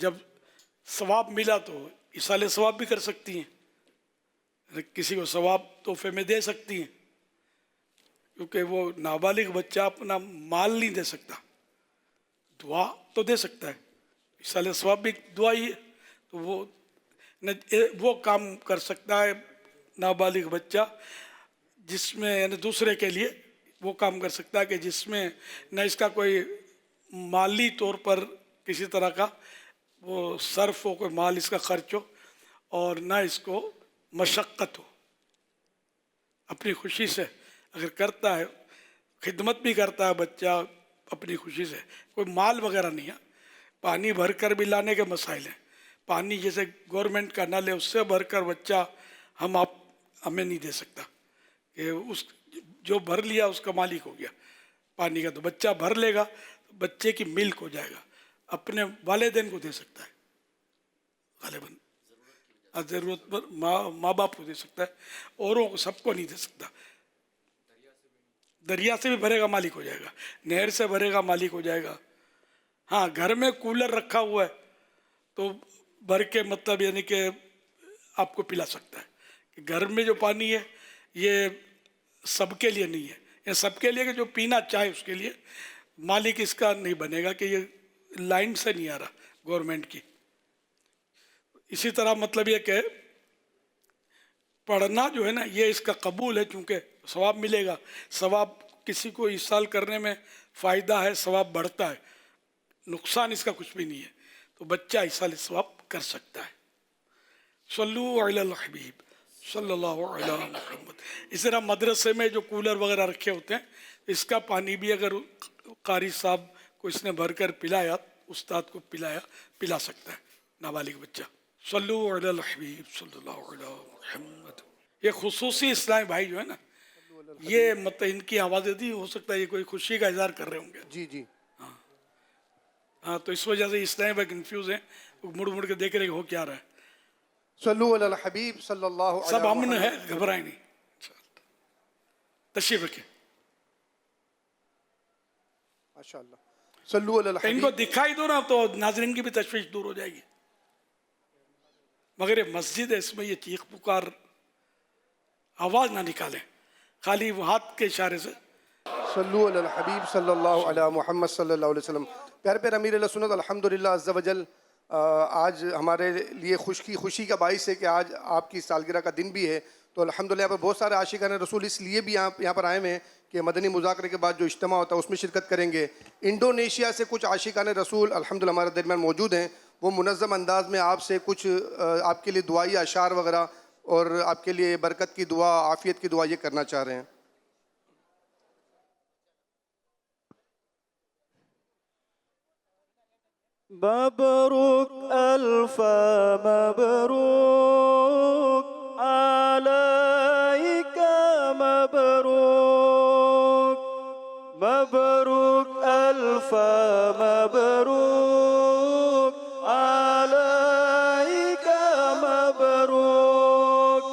جب ثواب ملا تو ایصال ثواب بھی کر سکتی ہیں، کسی کو ثواب تحفے میں دے سکتی ہیں، کیونکہ وہ نابالغ بچہ اپنا مال نہیں دے سکتا، دعا تو دے سکتا ہے، ایصال ثواب بھی دعا ہی ہے، تو وہ کام کر سکتا ہے نابالغ بچہ جس میں یعنی دوسرے کے لیے وہ کام کر سکتا ہے کہ جس میں نہ اس کا کوئی مالی طور پر کسی طرح کا وہ صرف ہو، کوئی مال اس کا خرچ ہو، اور نہ اس کو مشقت ہو. اپنی خوشی سے اگر کرتا ہے، خدمت بھی کرتا ہے بچہ اپنی خوشی سے، کوئی مال وغیرہ نہیں ہے. پانی بھر کر بھی لانے کے مسائل ہیں، پانی جیسے گورنمنٹ کا نل ہے اس سے بھر کر بچہ ہمیں نہیں دے سکتا کہ اس جو بھر لیا اس کا مالک ہو گیا پانی کا، تو بچہ بھر لے گا بچے کی ملک ہو جائے گا، اپنے والدین کو دے سکتا ہے غالباً، ضرورت پر ماں باپ کو دے سکتا ہے، اوروں کو سب کو نہیں دے سکتا. دریا سے بھی بھرے گا مالک ہو جائے گا، نہر سے بھرے گا مالک ہو جائے گا. ہاں گھر میں کولر رکھا ہوا ہے تو بھر کے مطلب یعنی کہ آپ کو پلا سکتا ہے کہ گھر میں جو پانی ہے یہ سب کے لیے نہیں ہے، یہ سب کے لیے کہ جو پینا چاہے اس کے لیے، مالک اس کا نہیں بنے گا کہ یہ لائن سے نہیں آ رہا گورنمنٹ کی. اسی طرح مطلب یہ کہ پڑھنا جو ہے نا یہ اس کا قبول ہے، چونکہ ثواب ملے گا، ثواب کسی کو ایصال کرنے میں فائدہ ہے، ثواب بڑھتا ہے، نقصان اس کا کچھ بھی نہیں ہے، تو بچہ ایصال ثواب کر سکتا ہے. صلو علی الحبیب صلی اللہ علی محمد. اس طرح مدرسے میں جو کولر وغیرہ رکھے ہوتے ہیں اس کا پانی بھی اگر قاری صاحب کو اس نے بھر کر پلایا، استاد کو پلا سکتا ہے نابالغ بچہ. صلو علی الحبیب صلی اللہ علی محمد. یہ خصوصی اسلامی بھائی جو ہے نا یہ مطلب ان کی آوازیں دی، ہو سکتا ہے یہ کوئی خوشی کا اظہار کر رہے ہوں گے. جی جی ہاں تو اس وجہ سے اسلامی بھائی کنفیوز ہیں، مڑ مڑ کے دیکھ رہے کہ ہو کیا رہا ہے. صلو علی الحبیب صلی اللہ علیہ سب امن ہے، گھبرائیں نہیں، تشریف رکھیں. ماشاءاللہ. صلو علی ان الحبیب. کو دکھائی دو نا تو ناظرین کی بھی تشویش دور ہو جائے گی. مگر یہ مسجد ہے، اس میں یہ چیخ پکار آواز نہ نکالیں، خالی وہ ہاتھ کے اشارے سے. صلو علی الحبیب صلی اللہ علی محمد صلی اللہ علیہ وسلم. پیارے پیارے امیر علیہ سنت، الحمدللہ عز و جل آج ہمارے لیے خوشی کا باعث ہے کہ آج آپ کی سالگرہ کا دن بھی ہے. تو الحمدللہ یہاں پر بہت سارے عاشقان رسول اس لیے بھی یہاں پر آئے ہوئے ہیں کہ مدنی مذاکرے کے بعد جو اجتماع ہوتا ہے اس میں شرکت کریں گے. انڈونیشیا سے کچھ عاشقان رسول الحمدللہ ہمارے درمیان موجود ہیں، وہ منظم انداز میں آپ سے کچھ آپ کے لیے دعائی اشعار وغیرہ اور آپ کے لیے برکت کی دعا، عافیت کی دعا یہ کرنا چاہ رہے ہیں. مبروك ألف مبروك عليك، مبروك مبروك ألف مبروك عليك، مبروك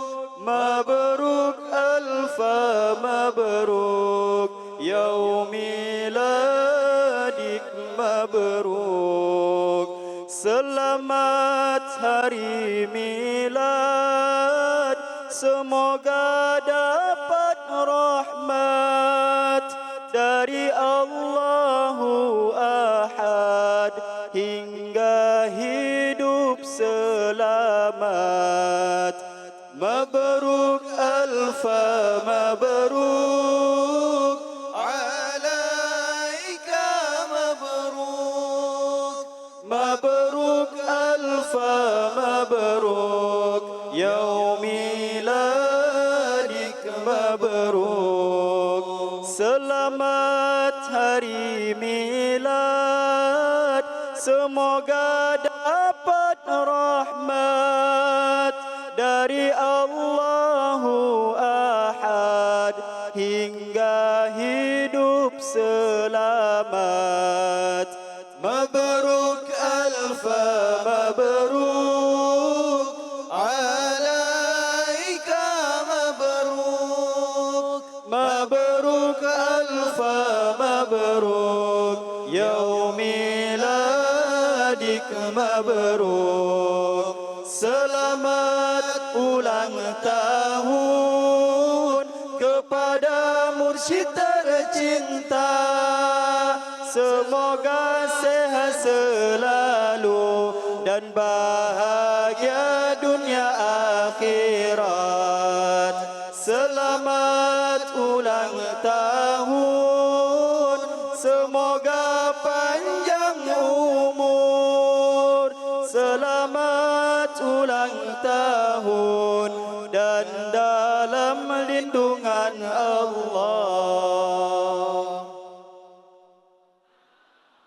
مبروك ألف مبروك يوم ميلادك، مبروك selamat hari milad, semoga dapat rahmat dari Allahu Ahad hingga hidup selamat. Mabruk alfa mabruk alaika, mabruk mabruk alfa mabruk yaum miladik, mabruk selamat hari milad, semoga dapat rahmat dari Allahu Ahad hingga hidup selamat. Mabruk alfa mabruk alaika, mabruk mabruk alfa mabruk yaum miladik, baik mabrur. Selamat ulang tahun kepada mursyid tercinta. Semoga sehat selalu dan bahagia dunia akhirat. Selamat ulang tahun, semoga panjang umur. Selamat ulang tahun dan dalam lindungan Allah.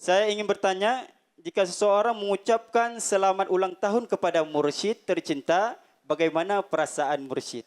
Saya ingin bertanya, jika seseorang mengucapkan selamat ulang tahun kepada mursyid tercinta, bagaimana perasaan mursyid?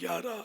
11,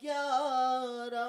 11,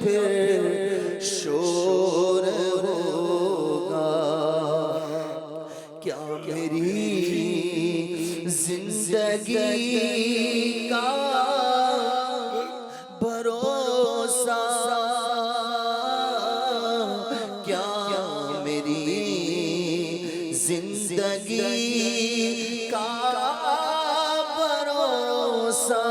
پھر شور ہوگا، کیا میری زندگی کا بھروسہ، کیا میری زندگی کا بھروسہ،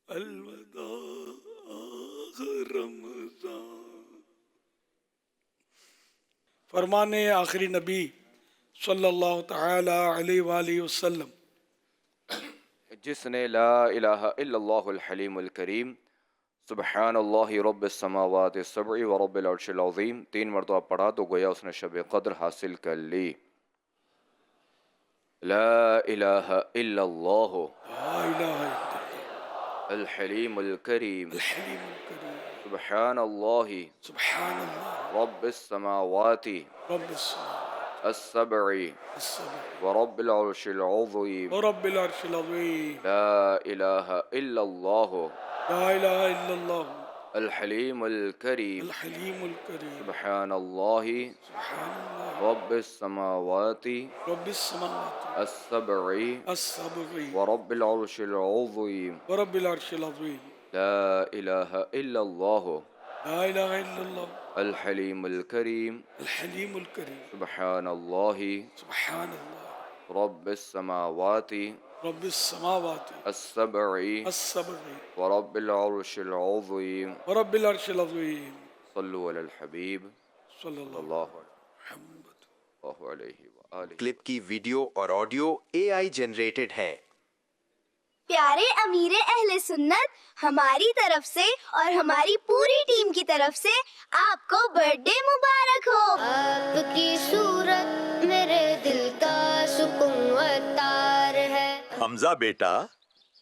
الوداع فرمان آخری نبی صلی اللہ تعالی علیہ وآلہ وسلم، جس نے لا الہ الا اللہ الحلیم الکریم سبحان اللہ رب السماوات السبع و رب العرش العظیم 3 مرتبہ پڑھا تو گویا اس نے شب قدر حاصل کر لی۔ لا الہ الا اللہ الحلیم الکریم سبحان اللہ رب السماوات السبع ورب العرش العظیم ورب العرش العظیم، لا الہ الا اللہ لا الہ الا اللہ الحلیم الکریم الحلیم الکریم، سبحان اللہ رب السماوات رب السماوات السبع السبع ورب العرش العظیم ورب العرش العظیم، لا الہ الا اللہ لا الہ الا اللہ الحلیم الکریم الحلیم الکریم، سبحان اللہ سبحان اللہ رب السماوات رب السماوات السبع السبع ورب العرش العظیم ورب العرش العظیم، صلو علی الحبیب صلی اللہ اللہ علیہ وآلہ۔ کلپ کی ویڈیو اور آڈیو AI جنریٹڈ ہیں۔ پیارے امیر اہل سنت، ہماری طرف سے اور ہماری پوری ٹیم کی طرف سے آپ کو برتھ ڈے مبارک ہو۔ آپ کی صورت میرے دل کا سکون و تار ہے۔ حمزہ بیٹا،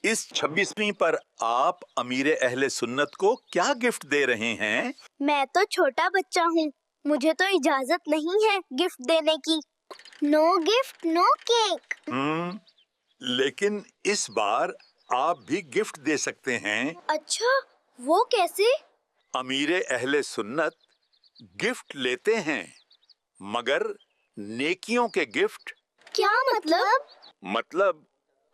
اس 26ویں پر آپ امیر اہل سنت کو کیا گفٹ دے رہے ہیں؟ میں تو چھوٹا بچہ ہوں، مجھے تو اجازت نہیں ہے گفٹ دینے کی۔ نو گفٹ نو کیک۔ لیکن اس بار آپ بھی گفٹ دے سکتے ہیں۔ اچھا، وہ کیسے؟ امیر اہل سنت گفٹ لیتے ہیں، مگر نیکیوں کے گفٹ۔ کیا مطلب؟ مطلب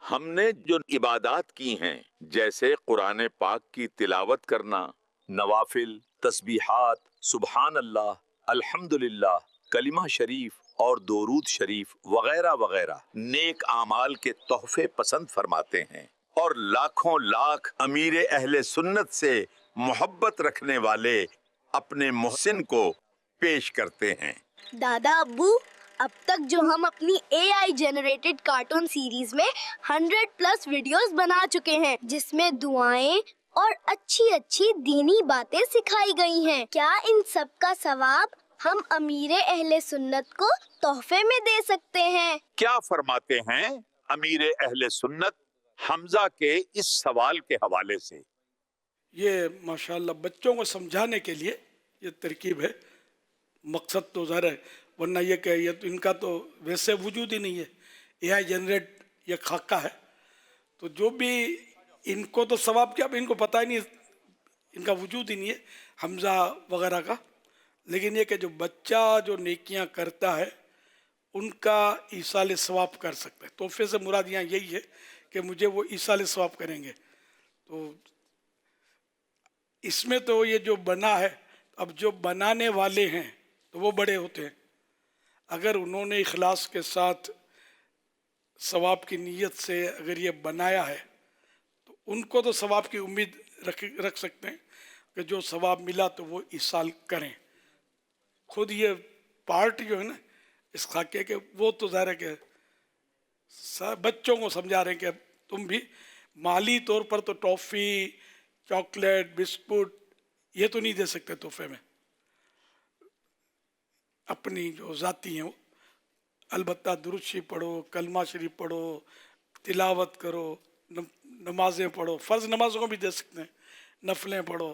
ہم نے جو عبادات کی ہیں، جیسے قرآن پاک کی تلاوت کرنا، نوافل، تسبیحات، سبحان اللہ، الحمدللہ، کلمہ شریف اور درود شریف وغیرہ وغیرہ، نیک اعمال کے تحفے پسند فرماتے ہیں، اور لاکھوں لاکھ امیر اہل سنت سے محبت رکھنے والے اپنے محسن کو پیش کرتے ہیں۔ دادا ابو، اب تک جو ہم اپنی AI جنریٹڈ کارٹون سیریز میں 100+ ویڈیوز بنا چکے ہیں، جس میں دعائیں اور اچھی اچھی دینی باتیں سکھائی گئی ہیں، کیا ان سب کا ثواب ہم امیر اہل سنت کو تحفے میں دے سکتے ہیں؟ کیا فرماتے ہیں امیر اہل سنت حمزہ کے اس سوال کے حوالے سے؟ یہ ماشاءاللہ بچوں کو سمجھانے کے لیے یہ ترکیب ہے، مقصد تو ظاہر ہے، ورنہ یہ کہ یہ تو ان کا تو ویسے وجود ہی نہیں ہے، AI جنریٹ یہ خاکہ ہے، تو جو بھی ان کو تو ثواب کیا، ان کو پتہ ہی نہیں، ان کا وجود ہی نہیں ہے حمزہ وغیرہ کا، لیکن یہ کہ جو بچہ جو نیکیاں کرتا ہے ان کا ایصال ثواب کر سکتا ہے۔ تحفے سے مراد یہاں یہی ہے کہ مجھے وہ ایصال ثواب کریں گے، تو اس میں تو یہ جو بنا ہے، اب جو بنانے والے ہیں تو وہ بڑے ہوتے ہیں، اگر انہوں نے اخلاص کے ساتھ ثواب کی نیت سے اگر یہ بنایا ہے تو ان کو تو ثواب کی امید رکھ سکتے ہیں کہ جو ثواب ملا تو وہ ایصال کریں۔ خود یہ پارٹ جو ہے نا اس خاکے کے، وہ تو ظاہر ہے کہ بچوں کو سمجھا رہے ہیں کہ تم بھی مالی طور پر تو ٹافی، چاکلیٹ، بسکٹ یہ تو نہیں دے سکتے تحفے میں، اپنی جو ذاتی ہیں وہ البتہ درود شریف پڑھو، کلمہ شریف پڑھو، تلاوت کرو، نمازیں پڑھو، فرض نمازوں کو بھی دے سکتے ہیں، نفلیں پڑھو،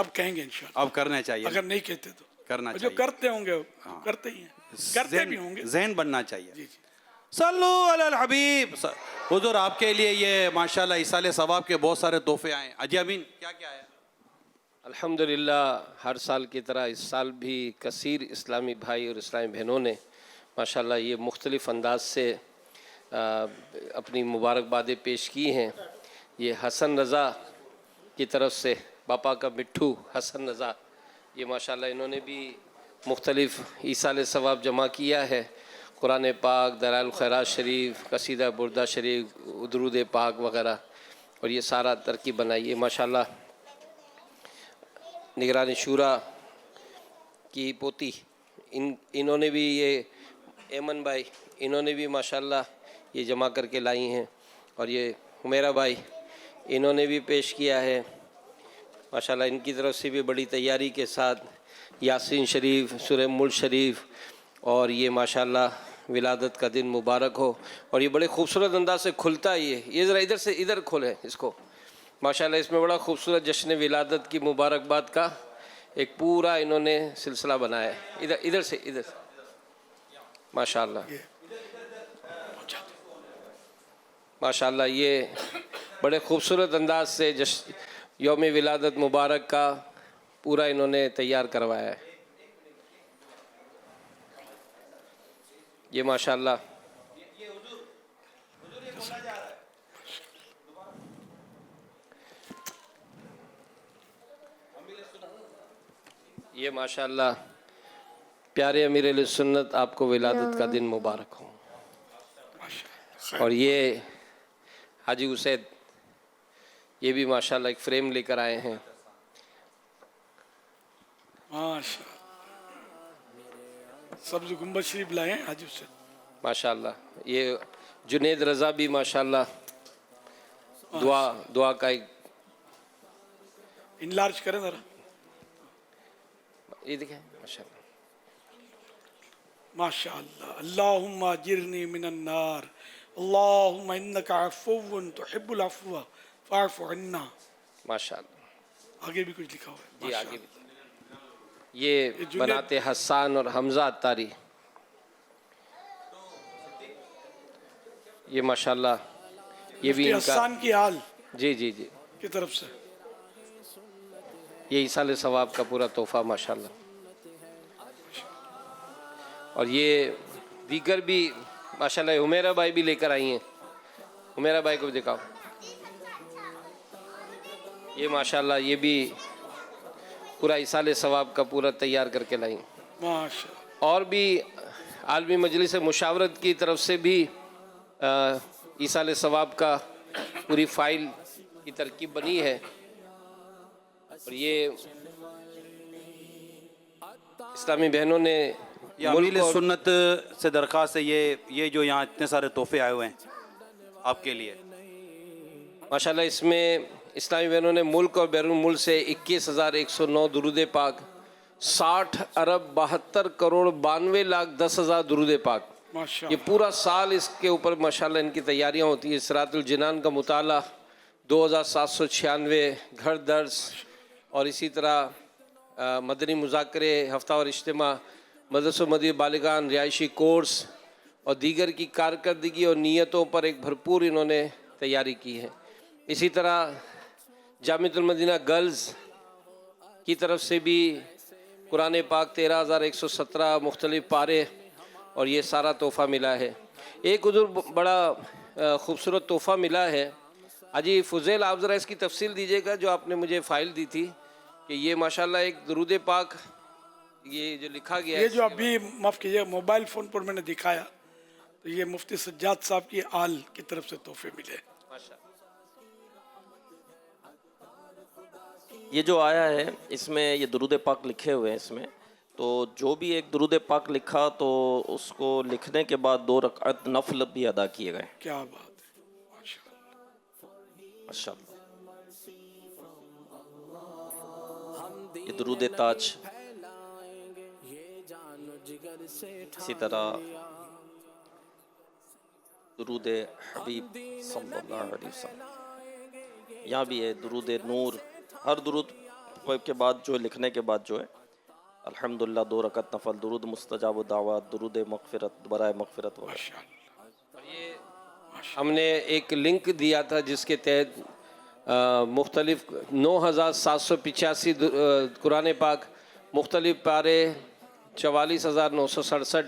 اب کہیں گے انشاءاللہ. اب کرنا چاہیے. اگر نہیں کہتے تو کرنا جو چاہیے. کرتے ہوں گے کرتے ہی ہیں, کرتے بھی ہوں گے. ذہن بننا چاہیے. صلو علی الحبیب. حضور آپ کے لیے یہ ماشاءاللہ ایصال ثواب کے بہت سارے تحفے آئے ہیں. حاجی امین کیا کیا ہے؟ الحمدللہ ہر سال کی طرح اس سال بھی کثیر اسلامی بھائی اور اسلامی بہنوں نے ماشاءاللہ یہ مختلف انداز سے اپنی مبارکبادیں پیش کی ہیں. یہ حسن رضا کی طرف سے باپا کا مٹھو حسن رضا, یہ ماشاءاللہ انہوں نے بھی مختلف ایصال ثواب جمع کیا ہے. قرآن پاک, دلائل الخیرات شریف, قصیدہ بردہ شریف, درود پاک وغیرہ, اور یہ سارا ترکیب بنائی ہے ماشاءاللہ. نگران شورا کی پوتی انہوں نے بھی, یہ ایمن بھائی انہوں نے بھی ماشاءاللہ یہ جمع کر کے لائی ہیں, اور یہ حمیرہ بھائی انہوں نے بھی پیش کیا ہے ماشاءاللہ. ان کی طرف سے بھی بڑی تیاری کے ساتھ یاسین شریف, سورہ ملک شریف, اور یہ ماشاءاللہ ولادت کا دن مبارک ہو. اور یہ بڑے خوبصورت انداز سے کھلتا ہے. یہ ذرا ادھر سے ادھر کھولیں اس کو ماشاءاللہ. اس میں بڑا خوبصورت جشن ولادت کی مبارکباد کا ایک پورا انہوں نے سلسلہ بنایا ہے. ادھر سے ماشاءاللہ ماشاءاللہ یہ بڑے خوبصورت انداز سے یوم ولادت مبارک کا پورا انہوں نے تیار کروایا ہے. یہ ماشاءاللہ یہ ماشاءاللہ پیارے امیر علیہ سنت آپ کو ولادت کا دن مبارک ہو. اور یہ حاجی اسید یہ بھی ماشاءاللہ ایک فریم لے کر آئے ہیں سبز گنبد شریف لائے ہیں حاجی اسید ماشاءاللہ. یہ جنید رضا بھی ماشاءاللہ دعا کا ایک انلارج کریں ذرا. یہ دیکھیں ماشاءاللہ ماشاءاللہ. اللہم اجرنی من النار, اللہم انک عفو تحب العفو فاعف عنا. ماشاءاللہ. آگے بھی کچھ لکھا ہوا ہے. جی آگے بھی یہ بناتے حسان اور حمزہ عطاری, یہ ماشاءاللہ یہ بھی ان کا حسان کی حال جی کی طرف سے یہ ایصال ثواب کا پورا تحفہ ماشاءاللہ. اور یہ دیگر بھی ماشاءاللہ حمیرہ بھائی بھی لے کر آئی ہیں. حمیرہ بھائی کو بھی دکھاؤ. یہ ماشاءاللہ یہ بھی پورا ایصال ثواب کا پورا تیار کر کے لائیں. اور بھی عالمی مجلس مشاورت کی طرف سے بھی ایصال ثواب کا پوری فائل کی ترکیب بنی ہے. اور یہ اسلامی بہنوں نے امیر سنت سے درخواست ہے یہ جو یہاں اتنے سارے تحفے آئے ہوئے ہیں آپ کے لیے ماشاءاللہ. اس میں اسلامی بہنوں نے ملک اور بیرون ملک سے 21,109 درود پاک, 60 ارب 72 کروڑ 92 لاکھ 10,000 درود پاک. یہ پورا سال اس کے اوپر ماشاءاللہ ان کی تیاریاں ہوتی ہیں. صراط الجنان کا مطالعہ, 2,796 گھر درس, اور اسی طرح مدنی مذاکرے, ہفتہ اور اجتماع, مدرسہ مدنی بالغان, رہائشی کورس, اور دیگر کی کارکردگی اور نیتوں پر ایک بھرپور انہوں نے تیاری کی ہے. اسی طرح جامعۃ المدینہ گرلز کی طرف سے بھی قرآن پاک 13,117 مختلف پارے اور یہ سارا تحفہ ملا ہے. ایک حضور بڑا خوبصورت تحفہ ملا ہے. حاجی فضیل آپ ذرا اس کی تفصیل دیجیے گا جو آپ نے مجھے فائل دی تھی کہ یہ ماشاءاللہ ایک درود پاک یہ جو لکھا گیا ہے. یہ جو ابھی معاف کیجیے موبائل فون پر میں نے دکھایا تو یہ مفتی سجاد صاحب کی آل کی طرف سے تحفے ملے. یہ جو آیا ہے اس میں یہ درود پاک لکھے ہوئے ہیں. اس میں تو جو بھی ایک درود پاک لکھا تو اس کو لکھنے کے بعد 2 رکعت نفل بھی ادا کیے گئے. کیا بات ہے, ماشاءاللہ. یہ درود تاج, اسی طرح درود حبیب صلی اللہ علیہ وسلم, یہاں بھی ہے درود نور. ہر درود خطبے کے بعد جو لکھنے کے بعد جو ہے الحمدللہ 2 رکعت نفل، درود مستجاب الدعوات، درود مغفرت برائے مغفرت وغیرہ. ہم نے ایک لنک دیا تھا جس کے تحت مختلف 9785 قرآن پاک، مختلف پارے 44967،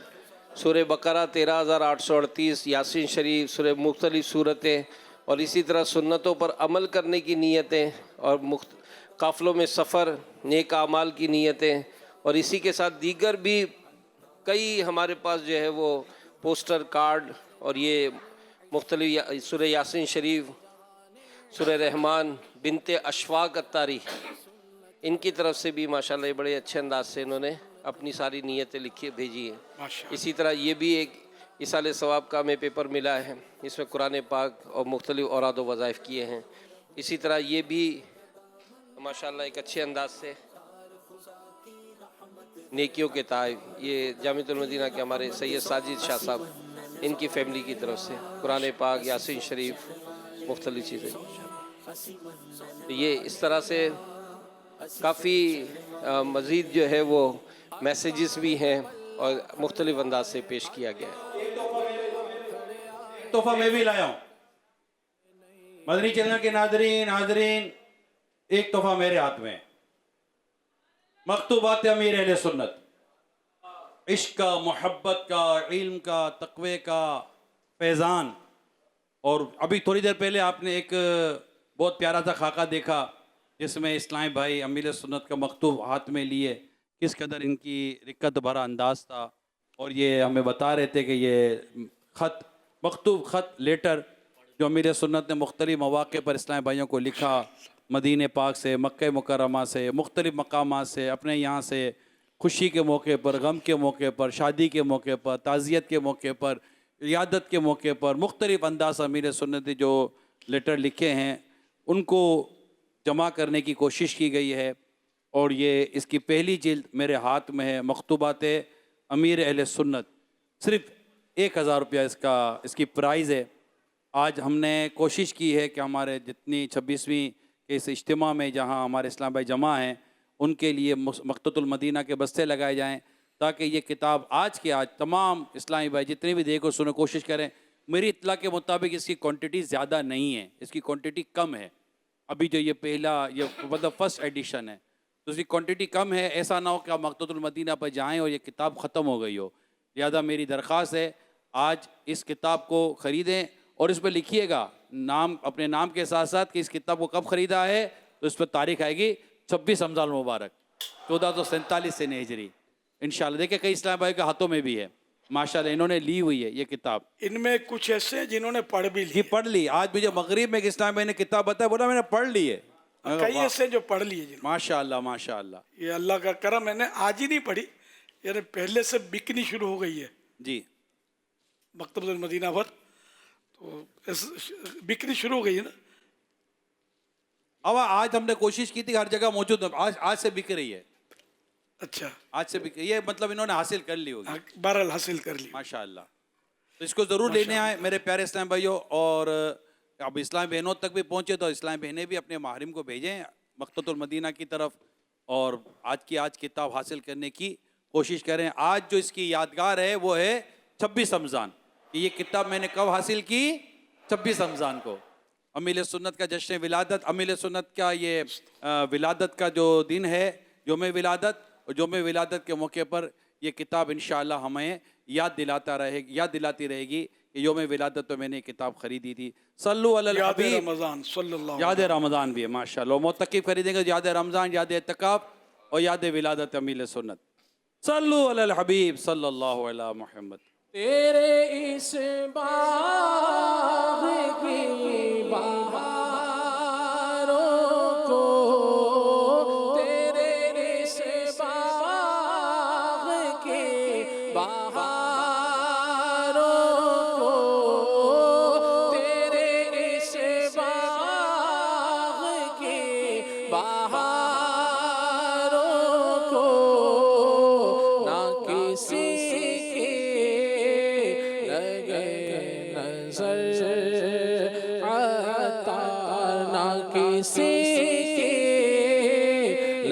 سورہ بقرہ 13838، یاسین شریف، سورہ مختلف صورتیں، اور اسی طرح سنتوں پر عمل کرنے کی نیتیں، اور قافلوں میں سفر، نیک اعمال کی نیتیں، اور اسی کے ساتھ دیگر بھی کئی ہمارے پاس جو ہے وہ پوسٹر کارڈ، اور یہ مختلف سورہ یاسین شریف، سورہ رحمان، بنت اشفاق الطاری، ان کی طرف سے بھی ماشاءاللہ یہ بڑے اچھے انداز سے انہوں نے اپنی ساری نیتیں لکھی بھیجی ہیں. اسی طرح یہ بھی ایک ایصال ثواب کا ہمیں پیپر ملا ہے، اس میں قرآن پاک اور مختلف اوراد و وظائف کیے ہیں. اسی طرح یہ بھی ماشاءاللہ ایک اچھے انداز سے نیکیوں کے تحائف، یہ جامعۃ المدینہ کے ہمارے سید ساجد شاہ صاحب، ان کی فیملی کی طرف سے قرآن پاک، یاسین شریف، مختلف چیزیں. یہ اس طرح سے کافی مزید جو ہے وہ میسیجز بھی ہیں اور مختلف انداز سے پیش کیا گیا ہے. تحفہ میں بھی لایا ہوں. مدنی چینل کے ناظرین ایک تحفہ میرے ہاتھ میں، مکتوبات امیر اہل سنت، عشق کا، محبت کا، علم کا، تقوی کا فیضان. اور ابھی تھوڑی دیر پہلے آپ نے ایک بہت پیارا سا خاکہ دیکھا جس میں اسلامی بھائی امیر سنت کا مکتوب ہاتھ میں لیے، کس قدر ان کی رقت بھرا انداز تھا. اور یہ ہمیں بتا رہے تھے کہ یہ خط، مکتوب خط، لیٹر جو امیر سنت نے مختلف مواقع پر اسلامی بھائیوں کو لکھا، مدینہ پاک سے، مکہ مکرمہ سے، مختلف مقامات سے، اپنے یہاں سے، خوشی کے موقع پر، غم کے موقع پر، شادی کے موقع پر، تعزیت کے موقع پر، عیادت کے موقع پر، مختلف انداز امیر سنت نے جو لیٹر لکھے ہیں ان کو جمع کرنے کی کوشش کی گئی ہے. اور یہ اس کی پہلی جلد میرے ہاتھ میں ہے، مکتوبات امیر اہل سنت. صرف 1000 روپیہ اس کی پرائز ہے. آج ہم نے کوشش کی ہے کہ ہمارے جتنی 26ویں کے اس اجتماع میں جہاں ہمارے اسلام بھائی جمع ہیں ان کے لیے مکتبۃ المدینہ کے بستے لگائے جائیں تاکہ یہ کتاب آج کے آج تمام اسلامی بھائی جتنے بھی دیکھو سنو کوشش کریں. میری اطلاع کے مطابق اس کی کوانٹٹی زیادہ نہیں ہے، اس کی کوانٹٹی کم ہے. ابھی جو یہ پہلا، یہ مطلب فرسٹ ایڈیشن ہے تو اس کی کوانٹٹی کم ہے. ایسا نہ ہو کہ آپ مکتبۃ المدینہ پر جائیں اور یہ کتاب ختم ہو گئی ہو. لہٰذا میری درخواست ہے آج اس کتاب کو خریدیں اور اس پہ لکھیے گا نام، اپنے نام کے ساتھ ساتھ کہ اس کتاب کو کب خریدا ہے. تو اس پہ تاریخ آئے گی 26 رمضان المبارک 1447 سے ہجری انشاءاللہ. دیکھیں کئی اسلام بھائی کے ہاتھوں میں بھی ہے ماشاءاللہ، انہوں نے لی ہوئی ہے یہ کتاب. ان میں کچھ ایسے ہیں جنہوں نے پڑھ بھی لی. جی پڑھ لی. آج مجھے مغرب میں ایک اسلام بھائی نے کتاب بتایا، بولا میں نے پڑھ لی ہے. کئی ایسے جو پڑھ لیے جنہوں. ماشاءاللہ ماشاءاللہ. یہ اللہ کا کرم. میں نے آج ہی نہیں پڑھی، یعنی پہلے سے بکنی شروع ہو گئی ہے جی مکتبۃ المدینہ پر، تو بکنی شروع ہو گئی ہے نا. اب آج ہم نے کوشش کی تھی ہر جگہ موجود، آج سے بک رہی ہے. اچھا آج سے بک، یہ مطلب انہوں نے حاصل کر لی ہوگی. بہرحال حاصل کر لی ماشاءاللہ. تو اس کو ضرور لینے آئے میرے پیارے اسلام بھائیوں. اور اب اسلام بہنوں تک بھی پہنچے تو اسلام بہنیں بھی اپنے محرم کو بھیجیں مکتبۃ المدینہ کی طرف اور آج کتاب حاصل کرنے کی کوشش کریں. آج جو اس کی یادگار ہے وہ ہے 26 رمضان. یہ کتاب میں نے کب حاصل کی؟ 26 رمضان کو. امیر سنت کا جشن ولادت، امیر سنت کا یہ ولادت کا جو دن ہے یوم ولادت، اور یوم ولادت کے موقع پر یہ کتاب انشاءاللہ ہمیں یاد دلاتی رہے گی کہ یوم ولادت پہ میں نے کتاب خریدی تھی. صلو علی الحبیب. یاد رمضان صلی اللہ. یاد رمضان بھی ہے ماشاءاللہ. معتکف خریدیں گے یاد رمضان، یاد اعتکاف اور یاد ولادت امیر سنت. صلو علی الحبیب صلی اللہ علیہ محمد. تیرے اس باغ کی بہاروں کو، تیرے اس باغ کی بہاروں کو، تیرے اس باغ کی بہاروں کو نہ کسی کسی کی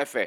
FA,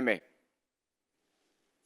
MA।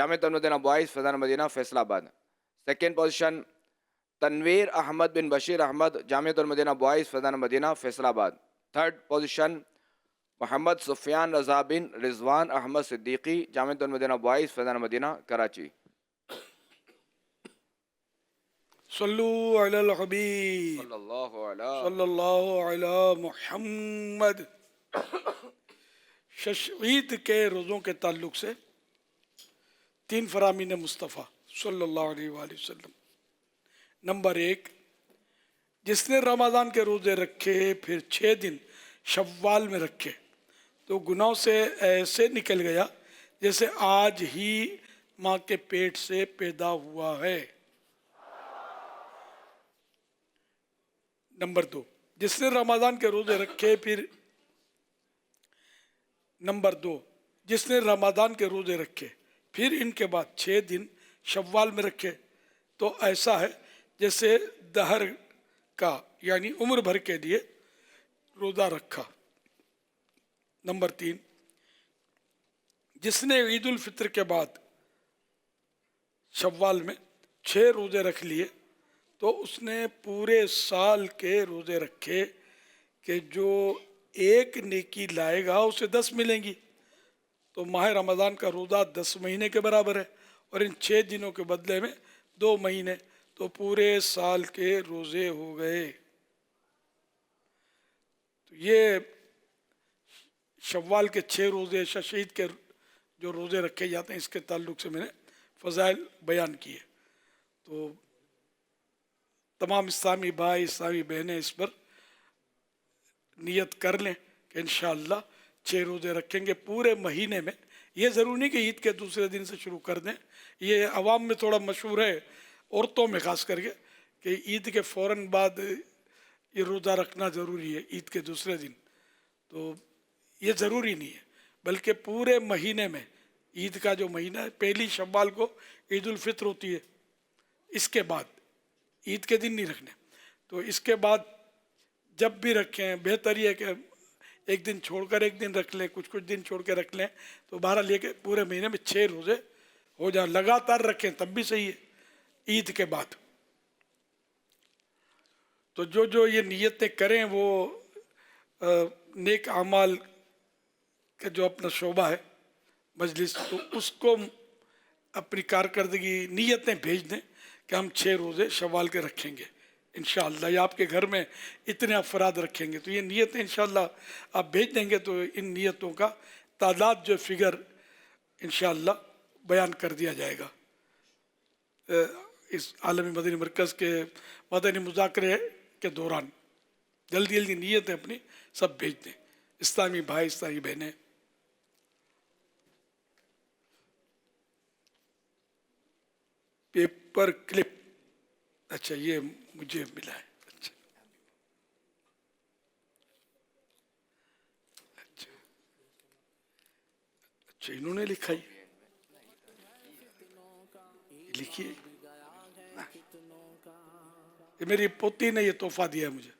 Jamiatul Madina boys Faizan Madina Faisal آباد. سیکنڈ پوزیشن تنویر احمد بن بشیر احمد جامعۃ المدینہ بوائز فیضان مدینہ فیصل آباد. تھرڈ پوزیشن محمد سفیان رضا بن رضوان احمد صدیقی جامعۃ المدینہ بوائز فیضان مدینہ کراچی. صلو علی الحبیب صلی اللہ علی محمد. عید کے روزوں کے تعلق سے 3 فرامین مصطفیٰ صلی اللہ علیہ وآلہ وسلم. نمبر 1، جس نے رمضان کے روزے رکھے پھر 6 دن شوال میں رکھے تو گناہوں سے ایسے نکل گیا جیسے آج ہی ماں کے پیٹ سے پیدا ہوا ہے. نمبر 2، جس نے رمضان کے روزے رکھے پھر نمبر 2، جس نے رمضان کے روزے رکھے پھر ان کے بعد 6 دن شوال میں رکھے تو ایسا ہے جیسے دہر کا یعنی عمر بھر کے لیے روزہ رکھا. نمبر 3، جس نے عید الفطر کے بعد شوال میں 6 روزے رکھ لیے تو اس نے پورے سال کے روزے رکھے کہ جو ایک نیکی لائے گا اسے 10 ملیں گی. تو ماہ رمضان کا روزہ 10 مہینے کے برابر ہے اور ان 6 دنوں کے بدلے میں 2 مہینے، تو پورے سال کے روزے ہو گئے. تو یہ شوال کے 6 روزے ششید کے جو روزے رکھے جاتے ہیں اس کے تعلق سے میں نے فضائل بیان کیے. تو تمام اسلامی بھائی اسلامی بہنیں اس پر نیت کر لیں کہ انشاءاللہ 6 روزے رکھیں گے پورے مہینے میں. یہ ضروری نہیں کہ عید کے دوسرے دن سے شروع کر دیں، یہ عوام میں تھوڑا مشہور ہے، عورتوں میں خاص کر کے، کہ عید کے فوراً بعد یہ روزہ رکھنا ضروری ہے عید کے دوسرے دن. تو یہ ضروری نہیں ہے، بلکہ پورے مہینے میں عید کا جو مہینہ ہے، پہلی شوال کو عید الفطر ہوتی ہے، اس کے بعد عید کے دن نہیں رکھنے. تو اس کے بعد جب بھی رکھیں بہتر یہ ہے کہ ایک دن چھوڑ کر ایک دن رکھ لیں، کچھ دن چھوڑ کے رکھ لیں، تو بہرحال یہ کہ پورے مہینے میں 6 روزے ہو جائیں. لگاتار رکھیں تب بھی صحیح ہے عید کے بعد. تو جو یہ نیتیں کریں وہ نیک اعمال کا جو اپنا شعبہ ہے مجلس، تو اس کو اپنی کارکردگی نیتیں بھیج دیں کہ ہم 6 روزے شوال کے رکھیں گے انشاءاللہ. یا آپ کے گھر میں اتنے افراد رکھیں گے تو یہ نیتیں انشاءاللہ آپ بھیج دیں گے تو ان نیتوں کا تعداد جو فگر انشاءاللہ بیان کر دیا جائے گا. اس عالمی مدنی مرکز کے مدنی مذاکرے کے دوران جلدی جلدی نیتیں اپنی سب بھیج دیں اسلامی بھائی اسلامی بہنیں. پیپر کلپ، اچھا یہ مجھے ملا ہے. اچھا انہوں نے لکھا ہی لکھیے. یہ میری پوتی نے یہ تحفہ دیا ہے مجھے.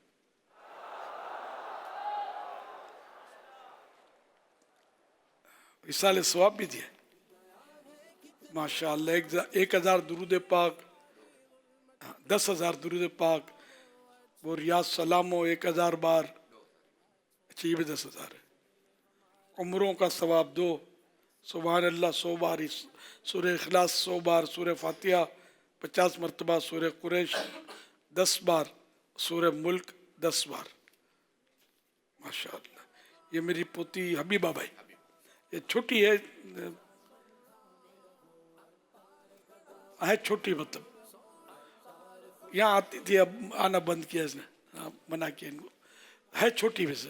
اصال ثواب بھی دیا ماشاءاللہ. 1000 درود پاک، 10,000 درود پاک، وہ ریاض سلامو 1000 بار. اچھا یہ بھی 10,000 ہے. عمروں کا ثواب 2، سبحان اللہ 100 بار، سورہ اخلاص 100 بار، سورہ فاتحہ 50 مرتبہ، سورہ قریش 10 بار، سورہ ملک 10 بار. ماشاءاللہ. یہ میری پوتی حبیبہ بھائی، یہ چھوٹی ہے چھوٹی، مطلب یہاں آتی تھی اب آنا بند کیا اس نے، منع کیا ان کو. ہے چھوٹی ویسے.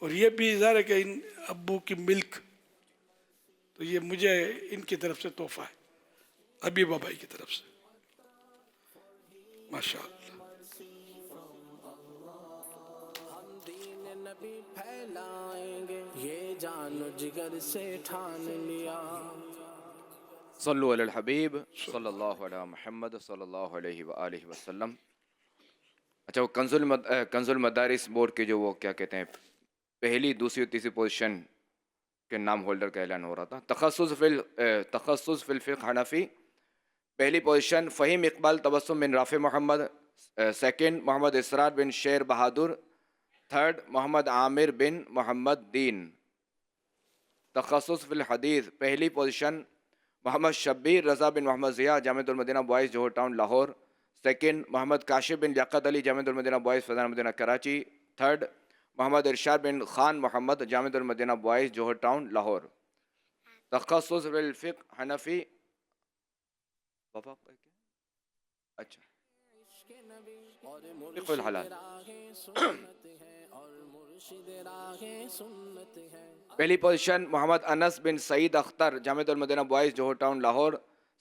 اور یہ بھی اظہار ہے کہ ان ابو کی ملک، تو یہ مجھے ان کی طرف سے تحفہ ہے حبیبہ بھائی کی طرف سے. ماشاءاللہ. نبی پھیلائیں گے یہ جان جگر سے ٹھان لیا. صلو علی الحبیب صلی اللہ علی محمد صلی اللہ علیہ وآلہ وسلم. اچھا وہ کنز المدارس بورڈ کے جو وہ کیا کہتے ہیں پہلی دوسری تیسری پوزیشن کے نام ہولڈر کا اعلان ہو رہا تھا. تخصص فی الفقہ حنفی. پہلی پوزیشن فہیم اقبال تبسم بن رافع محمد. سیکنڈ محمد اسرار بن شیر بہادر. تھرڈ محمد عامر بن محمد دین. تخصص فی الحدیث. پہلی پوزیشن محمد شبیر رضا بن محمد ضیاء جامعۃ المدینہ بوائز جوہر ٹاؤن لاہور. سیکنڈ محمد کاشف بن لیاقت علی جامعۃ المدینہ بوائز فیضان المدینہ کراچی. تھرڈ محمد ارشاد بن خان محمد جامعۃ المدینہ بوائز جوہر ٹاؤن لاہور. تخصص فی الفقہ حنفی. اچھا فقہ الحلال. پہلی پوزیشن محمد انس بن سعید اختر جامعۃ المدینہ بوائز جوہر ٹاؤن لاہور.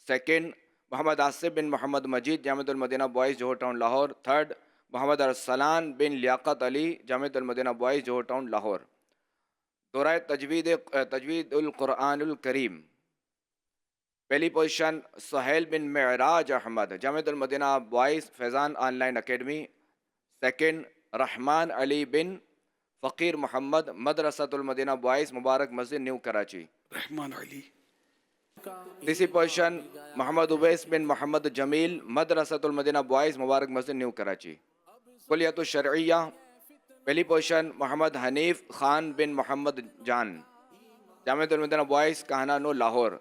سیکنڈ محمد آصف بن محمد مجید جامعۃ المدینہ بوائز جوہر ٹاؤن لاہور. تھرڈ محمد ارسلان بن لیاقت علی جامعۃ المدینہ بوائز جوہر ٹاؤن لاہور. دورہ تجوید القرآن الکریم. پہلی پوزیشن سہیل بن Meraj Ahmed Jamiatul Madina boys Faizan online academy. Second Rehman Ali بن فقیر محمد مدرسۃ المدینہ بوائز مبارک مسجد نیو کراچی. رحمان علی. تیسری پوزیشن محمد اویس بن محمد جمیل مدرسۃ المدینہ بوائز مبارک مسجد نیو کراچی. کلیت الشرعیہ. پہلی پوزیشن محمد حنیف خان بن محمد جان جامعۃ المدینہ بوائز کہانانو لاہور.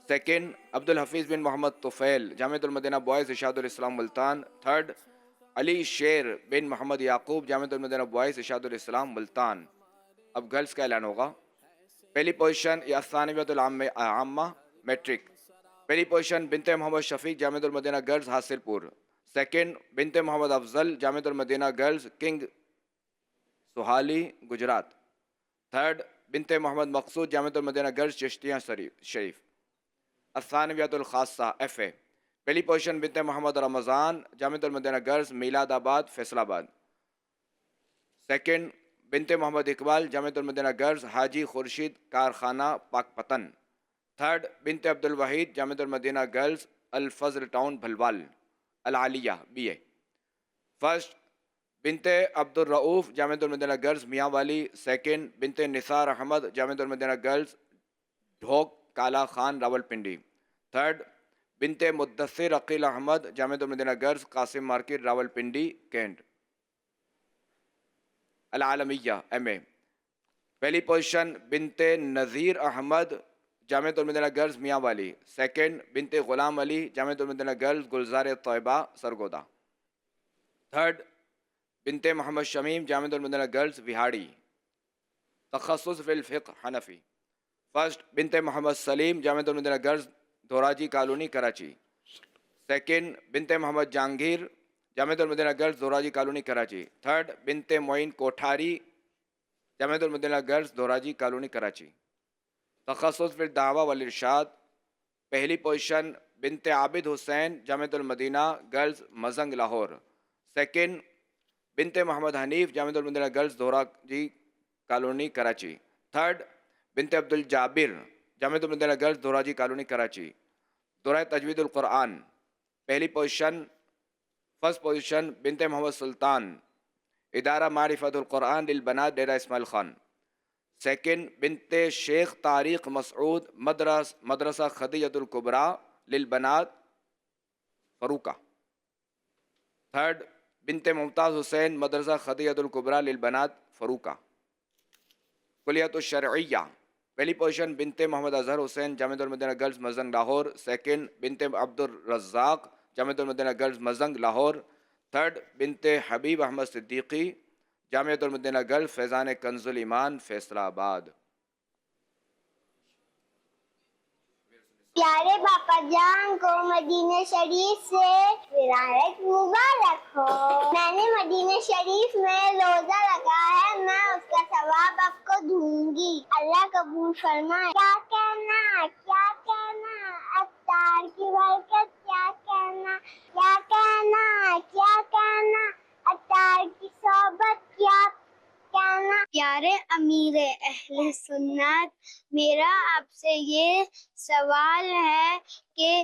سیکنڈ عبد الحفیظ بن محمد طفیل جامعۃ المدینہ بوائز ارشاد الاسلام ملتان. تھرڈ علی شیر بن محمد یعقوب جامعۃ المدینہ بوائز ارشاد الاسلام ملتان. اب گرلز کا اعلان ہوگا. پہلی پوزیشن ثانویۃ العامہ میٹرک. پہلی پوزیشن بنت محمد شفیق جامعۃ المدینہ گرلز حاصل پور. سیکنڈ بنت محمد افضل جامعۃ المدینہ گرلز کنگ سہالی گجرات. تھرڈ بنت محمد مقصود جامعۃ المدینہ گرلز چشتیاں شریف. الثانویۃ الخاصہ ایف اے. پہلی پوزیشن بنت محمد رمضان جامعۃ المدینہ گرلز میلاد آباد فیصل آباد. سیکنڈ بنت محمد اقبال جامعۃ المدینہ گرلز حاجی خورشید کارخانہ پاک پتن. تھرڈ بنت عبد الوحید جامعۃ المدینہ گرلز الفضل ٹاؤن بھلوال العالیہ بی اے. فرسٹ بنت عبد الرؤوف جامعۃ المدینہ گرلز میاں والی. سیکنڈ بنت نثار احمد جامعۃ المدینہ گرلز ڈھوک کالا خان راولپنڈی. تھرڈ بنت Mudassir Aqeel Ahmed Jamiatul Madina girls Qasim market Rawalpindi cantt. العالمیہ ایم اے. پہلی پوزیشن بنت نذیر احمد جامعۃ المدینہ گرلز میاں والی. سیکنڈ بنت غلام علی جامعۃ المدینہ گرلز گلزار طیبہ سرگودا. تھرڈ بنت محمد شمیم جامعۃ المدینہ گرلز وہاڑی. تخصص فی الفقہ حنفی. فرسٹ بنت محمد سلیم Jamiatul Madina girls دھوراجی colony Karachi. Second بنت محمد Jahangir Jamiatul Madina girls دھوراجی colony Karachi. Third بنت معین کوٹھاری جامعۃ المدینہ گرلز دھوراجی کالونی کراچی. تخصص فی الدعوہ والارشاد. پہلی پوزیشن بنت عابد حسین جامعۃ المدینہ گرلز مزنگ لاہور. سیکنڈ بنت محمد Hanif Jamiatul Madina girls دھوراجی colony Karachi. Third بنت عبد الجابر جامعۃ المدینہ گرلز دھوراجی کالونی کراچی. دورہ تجوید القرآن. پہلی پوزیشن فرسٹ پوزیشن بنت محمد سلطان ادارہ معرفت القرآن للبنات ڈیرہ اسماعیل خان. سیکنڈ بنت شیخ طارق مسعود مدرسہ خدیجۃ الکبریٰ للبنات فروقہ. تھرڈ بنت ممتاز حسین مدرسہ خدیجۃ الکبریٰ للبنات فروقہ. کلیت الشرعیہ. پہلی پوزیشن بنت محمد اظہر حسین جامعۃ المدینہ گرلز مزنگ لاہور. سیکنڈ بنت عبد الرزاق جامعۃ المدینہ گرلز مزنگ لاہور. تھرڈ بنت حبیب احمد صدیقی جامعۃ المدینہ گرلز فیضان کنز الایمان فیصل آباد. پیارے باپا جان کو مدینہ شریف سے ولادت مبارک ہو. میں نے مدینہ شریف میں روزہ رکھا ہے, میں اس کا ثواب آپ کو دوں گی. اللہ قبول فرمائے. کیا کہنا کیا کہنا اتار کی برکت, کیا کہنا کیا کہنا کیا کہنا اتار کی صحبت, کیا کہنا. پیارے امیر اہل سنت, میرا آپ سے یہ سوال ہے کہ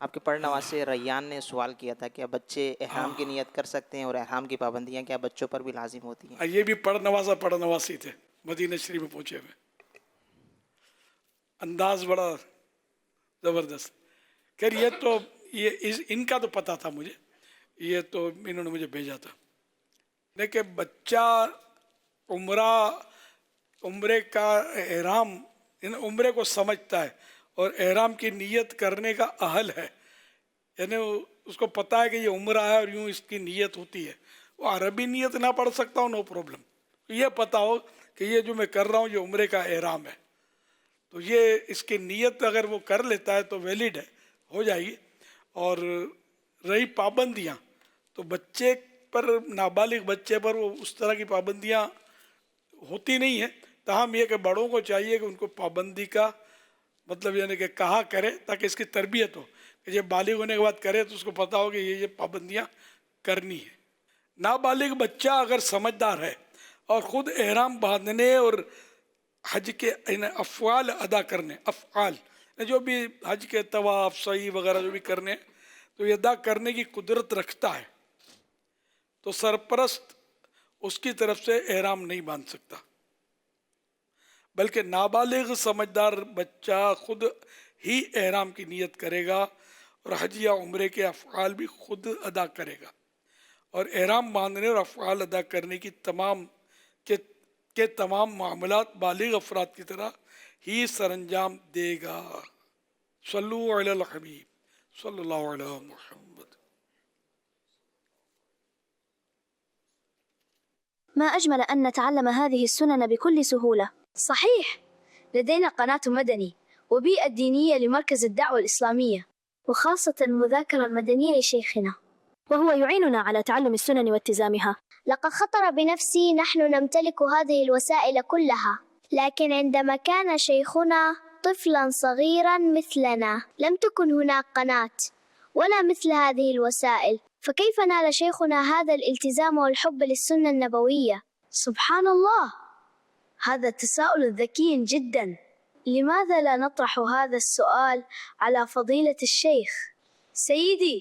آپ کے پڑھنواز ریان نے سوال کیا تھا کہ بچے احرام کی نیت کر سکتے ہیں اور احرام کی پابندیاں کیا بچوں پر بھی لازم ہوتی ہیں؟ یہ بھی پڑھنواسی تھے، مدینہ شریف میں پہنچے ہوئے، انداز بڑا زبردست. خیر یہ ان کا تو پتہ تھا مجھے، یہ تو انہوں نے مجھے بھیجا تھا. لیکن بچہ عمرے کا احرام عمرے کو سمجھتا ہے اور احرام کی نیت کرنے کا اہل ہے، یعنی اس کو پتہ ہے کہ یہ عمرہ ہے اور یوں اس کی نیت ہوتی ہے. وہ عربی نیت نہ پڑھ سکتا ہو، نو پرابلم. یہ پتہ ہو کہ یہ جو میں کر رہا ہوں یہ عمرے کا احرام ہے، تو یہ اس کی نیت اگر وہ کر لیتا ہے تو ویلڈ ہے، ہو جائے گی. اور رہی پابندیاں، تو بچے پر، نابالغ بچے پر وہ اس طرح کی پابندیاں ہوتی نہیں ہیں. تاہم یہ کہ بڑوں کو چاہیے کہ ان کو پابندی کا مطلب یعنی کہ کہا کرے تاکہ اس کی تربیت ہو کہ یہ بالغ ہونے کے بعد کرے تو اس کو پتہ ہو کہ یہ پابندیاں کرنی ہے. نابالغ بچہ اگر سمجھدار ہے اور خود احرام باندھنے اور حج کے افعال ادا کرنے، افعال جو بھی حج کے طواف سعی وغیرہ جو بھی کرنے، تو یہ ادا کرنے کی قدرت رکھتا ہے، تو سرپرست اس کی طرف سے احرام نہیں باندھ سکتا، بلکہ نابالغ سمجھدار بچہ خود ہی احرام کی نیت کرے گا اور حج یا عمرے کے افعال بھی خود ادا کرے گا، اور احرام باندھنے اور افعال ادا کرنے کی تمام معاملات بالغ افراد کی طرح ہی سر انجام دے گا. صلو علی الحبیب صلی اللہ علیہ محمد. ما أجمل أن نتعلم هذه السنن بكل سهولة. صحيح، لدينا قناة مدني وبيئة دينية لمركز الدعوة الإسلامية، وخاصة المذاكرة المدنية لشيخنا، وهو يعيننا على تعلم السنن والتزامها. لقد خطر بنفسي نحن نمتلك هذه الوسائل كلها، لكن عندما كان شيخنا طفلا صغيرا مثلنا لم تكن هناك قناة ولا مثل هذه الوسائل، فكيف نال شيخنا هذا الالتزام والحب للسنة النبوية؟ سبحان الله، هذا تساؤل ذكي جدا. لماذا لا نطرح هذا السؤال على فضيلة الشيخ؟ سيدي،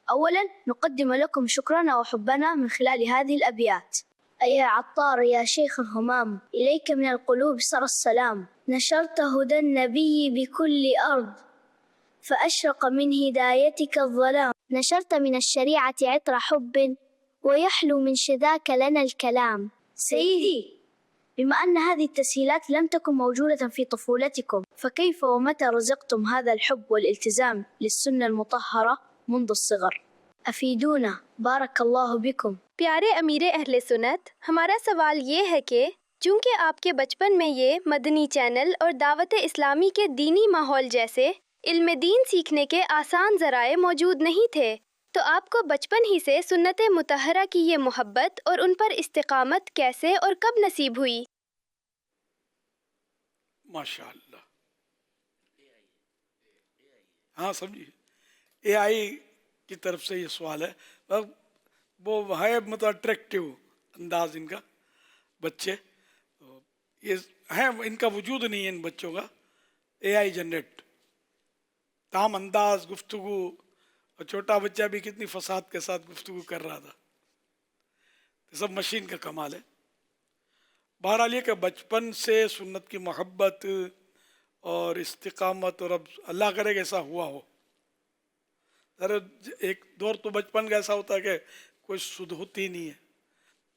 أولا نقدم لكم شكرنا وحبنا من خلال هذه الأبيات. أيها عطار يا شيخ الهمام، إليك من القلوب سر السلام. نشرت هدى النبي بكل أرض، فأشرق من هدايتك الظلام. نشرت من الشريعة عطر حب، ويحلو من شذاك لنا الكلام. سيدي، بما أن هذه التسهيلات لم تكن موجودة في طفولتكم، فكيف ومتى رزقتم هذا الحب والالتزام للسنة المطهرة منذ الصغر؟ أفيدونا، بارك الله بكم. پیارے امیر اہل سنت، ہمارا سوال یہ ہے کہ چونکہ آپ کے بچپن میں یہ مدنی چینل اور دعوت اسلامی کے دینی ماحول جیسے علم دین سیکھنے کے آسان ذرائع موجود نہیں تھے، تو آپ کو بچپن ہی سے سنت مطہرہ کی یہ محبت اور ان پر استقامت کیسے اور کب نصیب ہوئی؟ ماشاء اللہ، ہاں سمجھیے، اے آئی کی طرف سے یہ سوال ہے. وہ ہے مطلب اٹریکٹیو انداز ان کا، بچے یہ ہیں، ان کا وجود نہیں ہے ان بچوں کا، اے آئی جنریٹ، تاہم انداز گفتگو، اور چھوٹا بچہ بھی کتنی فصاحت کے ساتھ گفتگو کر رہا تھا. یہ سب مشین کا کمال ہے. بہرحال یہ کہ بچپن سے سنت کی محبت اور استقامت، اور اب اللہ کرے کہ ایسا ہوا ہو. ایک دور تو بچپن کا ایسا ہوتا ہے کہ کوئی سدھ ہوتی نہیں ہے،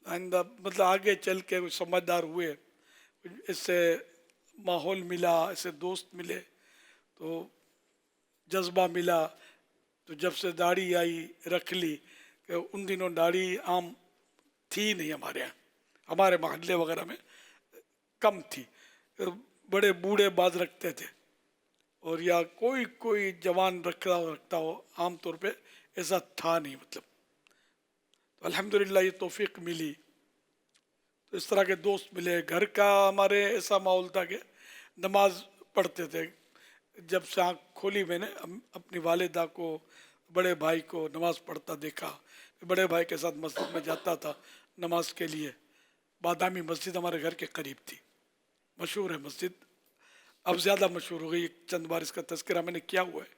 آئندہ مطلب آگے چل کے کوئی سمجھدار ہوئے، اس سے ماحول ملا، اس سے دوست ملے، تو جذبہ ملا، تو جب سے داڑھی آئی رکھ لی، کہ ان دنوں داڑھی عام تھی نہیں ہمارے یہاں، ہمارے محلے وغیرہ میں کم تھی، بڑے بوڑھے بعض رکھتے تھے، اور یا کوئی جوان رکھتا ہو، عام طور پہ ایسا تھا نہیں. مطلب تو الحمدللہ یہ توفیق ملی، تو اس طرح کے دوست ملے. گھر کا ہمارے ایسا ماحول تھا کہ نماز پڑھتے تھے. جب سے آنکھ کھولی میں نے اپنی والدہ کو، بڑے بھائی کو نماز پڑھتا دیکھا. بڑے بھائی کے ساتھ مسجد میں جاتا تھا نماز کے لیے. بادامی مسجد ہمارے گھر کے قریب تھی، مشہور ہے مسجد، اب زیادہ مشہور ہو گئی، چند بار اس کا تذکرہ میں نے کیا ہوا ہے.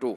2,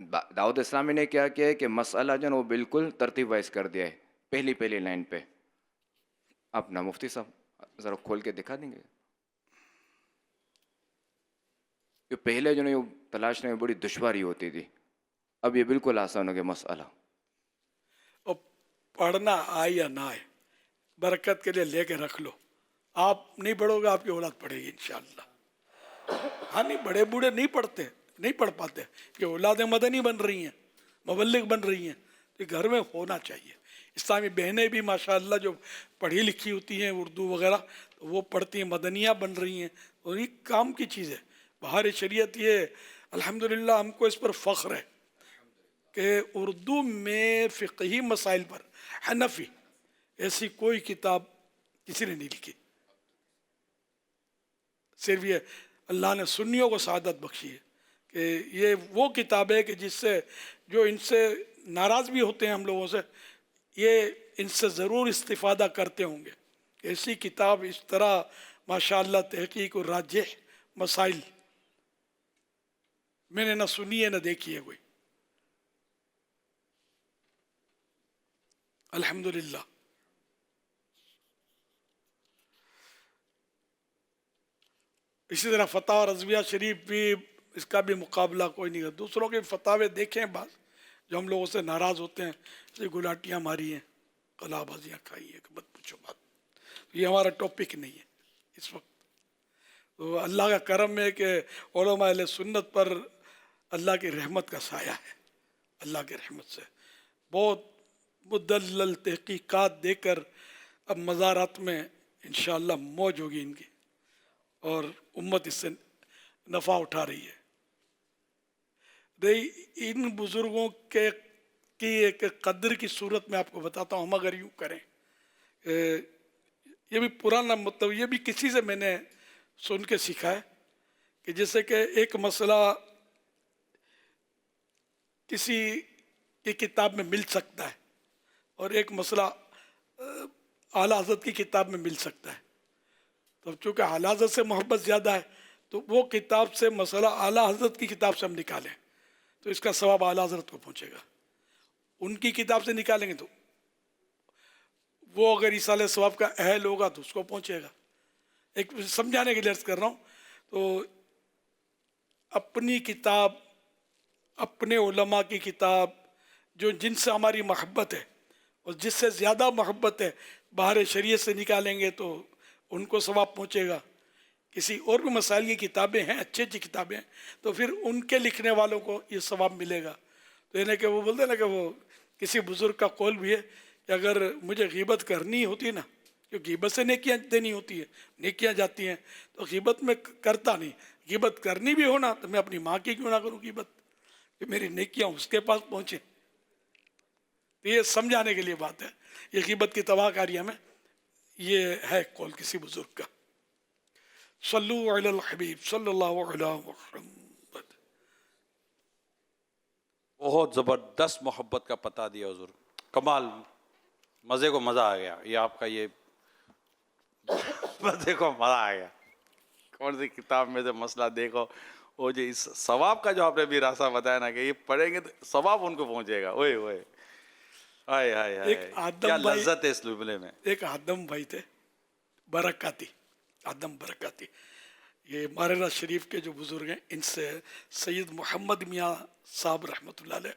دعوت اسلامی نے کیا کیا ہے کہ مسئلہ جو ہے وہ بالکل ترتیب وائز کر دیا ہے، پہلی لائن پہ. اپنا مفتی صاحب ذرا کھول کے دکھا دیں گے؟ یہ پہلے جو ہے تلاشنے میں بڑی دشواری ہوتی تھی، اب یہ بالکل آسان ہو گیا مسئلہ. اور پڑھنا آئے یا نہ آئے، برکت کے لیے لے کے رکھ لو. آپ نہیں پڑھو گے، آپ کی اولاد پڑھے گی انشاءاللہ. ہاں نہیں، بڑے بوڑھے نہیں پڑھتے، نہیں پڑھ پاتے، کہ اولادیں مدنی بن رہی ہیں، مبلغ بن رہی ہیں، تو گھر میں ہونا چاہیے. اسلامی بہنیں بھی ماشاءاللہ جو پڑھی لکھی ہوتی ہیں اردو وغیرہ، تو وہ پڑھتی ہیں، مدنیہ بن رہی ہیں، اور یہ کام کی چیز ہے. بہار شریعت یہ الحمدللہ ہم کو اس پر فخر ہے کہ اردو میں فقہی مسائل پر حنفی ایسی کوئی کتاب کسی نے نہیں لکھی. صرف یہ اللہ نے سنیوں کو سعادت بخشی ہے کہ یہ وہ کتاب ہے کہ جس سے جو ان سے ناراض بھی ہوتے ہیں ہم لوگوں سے، یہ ان سے ضرور استفادہ کرتے ہوں گے. ایسی کتاب اس طرح ماشاءاللہ تحقیق اور راجح مسائل میں نے نہ سنی ہے نہ دیکھی ہے کوئی. الحمدللہ. اسی طرح فتح رضویہ شریف بھی، اس کا بھی مقابلہ کوئی نہیں ہے. دوسروں کے فتاوے دیکھیں بعض جو ہم لوگوں سے ناراض ہوتے ہیں، جیسے گلاٹیاں ماری ہیں، کلا بازیاں کھائی ہیں، مت پوچھو بات. یہ ہمارا ٹاپک نہیں ہے اس وقت. تو اللہ کا کرم ہے کہ علماء اہل سنت پر اللہ کی رحمت کا سایہ ہے. اللہ کی رحمت سے بہت مدلل تحقیقات دے کر اب مزارات میں انشاءاللہ موج ہوگی ان کی، اور امت اس سے نفع اٹھا رہی ہے. ان بزرگوں کے کی ایک قدر کی صورت میں آپ کو بتاتا ہوں. ہم اگر یوں کریں، یہ بھی پرانا مطلب، یہ بھی کسی سے میں نے سن کے سیکھا ہے کہ جیسے کہ ایک مسئلہ کسی کی کتاب میں مل سکتا ہے اور ایک مسئلہ اعلیٰ حضرت کی کتاب میں مل سکتا ہے. تو چونکہ اعلیٰ حضرت سے محبت زیادہ ہے تو وہ کتاب سے مسئلہ اعلیٰ حضرت کی کتاب سے ہم نکالیں تو اس کا ثواب اعلیٰ حضرت کو پہنچے گا. ان کی کتاب سے نکالیں گے تو وہ اگر ایصال ثواب کا اہل ہوگا تو اس کو پہنچے گا. ایک سمجھانے کے لیے عرض کر رہا ہوں. تو اپنی کتاب، اپنے علماء کی کتاب، جو جن سے ہماری محبت ہے اور جس سے زیادہ محبت ہے، بہار شریعت سے نکالیں گے تو ان کو ثواب پہنچے گا. کسی اور بھی مسائل کی کتابیں ہیں، اچھی اچھی کتابیں ہیں، تو پھر ان کے لکھنے والوں کو یہ ثواب ملے گا. تو یعنی کہ وہ بولتے ہیں نا کہ وہ کسی بزرگ کا قول بھی ہے کہ اگر مجھے غیبت کرنی ہوتی نا، کہ غیبت سے نیکیاں دینی ہوتی ہے، نیکیاں جاتی ہیں، تو غیبت میں کرتا نہیں. غیبت کرنی بھی ہونا تو میں اپنی ماں کی کیوں نہ کروں غیبت، کہ میری نیکیاں اس کے پاس پہنچیں. تو یہ سمجھانے کے لیے بات ہے. یہ غیبت کی تباہ کاریاں میں یہ ہے قول کسی بزرگ کا. صلو علی الحبیب صلی اللہ علیہ محمد. بہت زبردست محبت کا پتہ دیا حضور، کمال، مزے کو مزہ آ گیا. یہ آپ کا یہ مزے کو مزہ آ گیا. کون سی کتاب میں سے مسئلہ دیکھو، وہ جو اس ثواب کا جو آپ نے بھی راستہ بتایا نا کہ یہ پڑھیں گے تو ثواب ان کو پہنچے گا. اوئے اوئے، ہائے ہائے ہائے، کیا لذت ہے اس جملے میں. ایک آدم بھائی تھے برکاتی، آدم برکاتی. یہ ماررہ شریف کے جو بزرگ ہیں، ان سے سید محمد میاں صاحب رحمۃ اللہ علیہ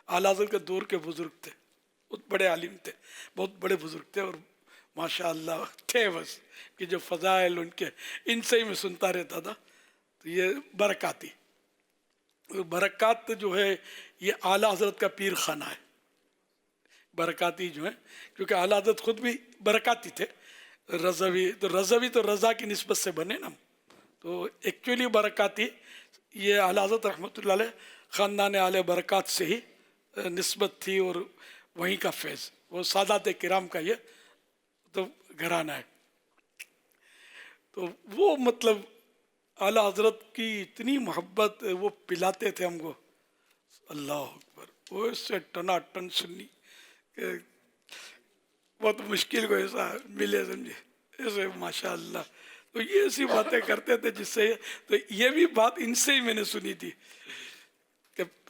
اعلیٰ حضرت کے دور کے بزرگ تھے. بہت بڑے عالم تھے، بہت بڑے بزرگ تھے، اور ماشاء اللہ تھے بس کہ جو فضائل ان کے، ان سے ہی میں سنتا رہتا تھا. تو یہ برکاتی، برکات جو ہے یہ اعلیٰ حضرت کا پیر خانہ ہے. برکاتی جو ہیں، کیونکہ اعلیٰ حضرت خود بھی برکاتی تھے. رضوی تو رضا کی نسبت سے بنے نا. تو ایکچولی برکاتی یہ اعلیٰ حضرت رحمۃ اللہ علیہ خاندان اعلی برکات سے ہی نسبت تھی، اور وہیں کا فیض، وہ سادات کرام کا یہ تو گھرانہ ہے. تو وہ مطلب اعلیٰ حضرت کی اتنی محبت، وہ پلاتے تھے ہم کو، اللہ اکبر. وہ اس سے ٹنا ٹن سنی کہ بہت مشکل کو ایسا ملے، سمجھے ایسے ماشاء اللہ. تو یہ ایسی باتیں کرتے تھے جس سے، تو یہ بھی بات ان سے ہی میں نے سنی تھی کہ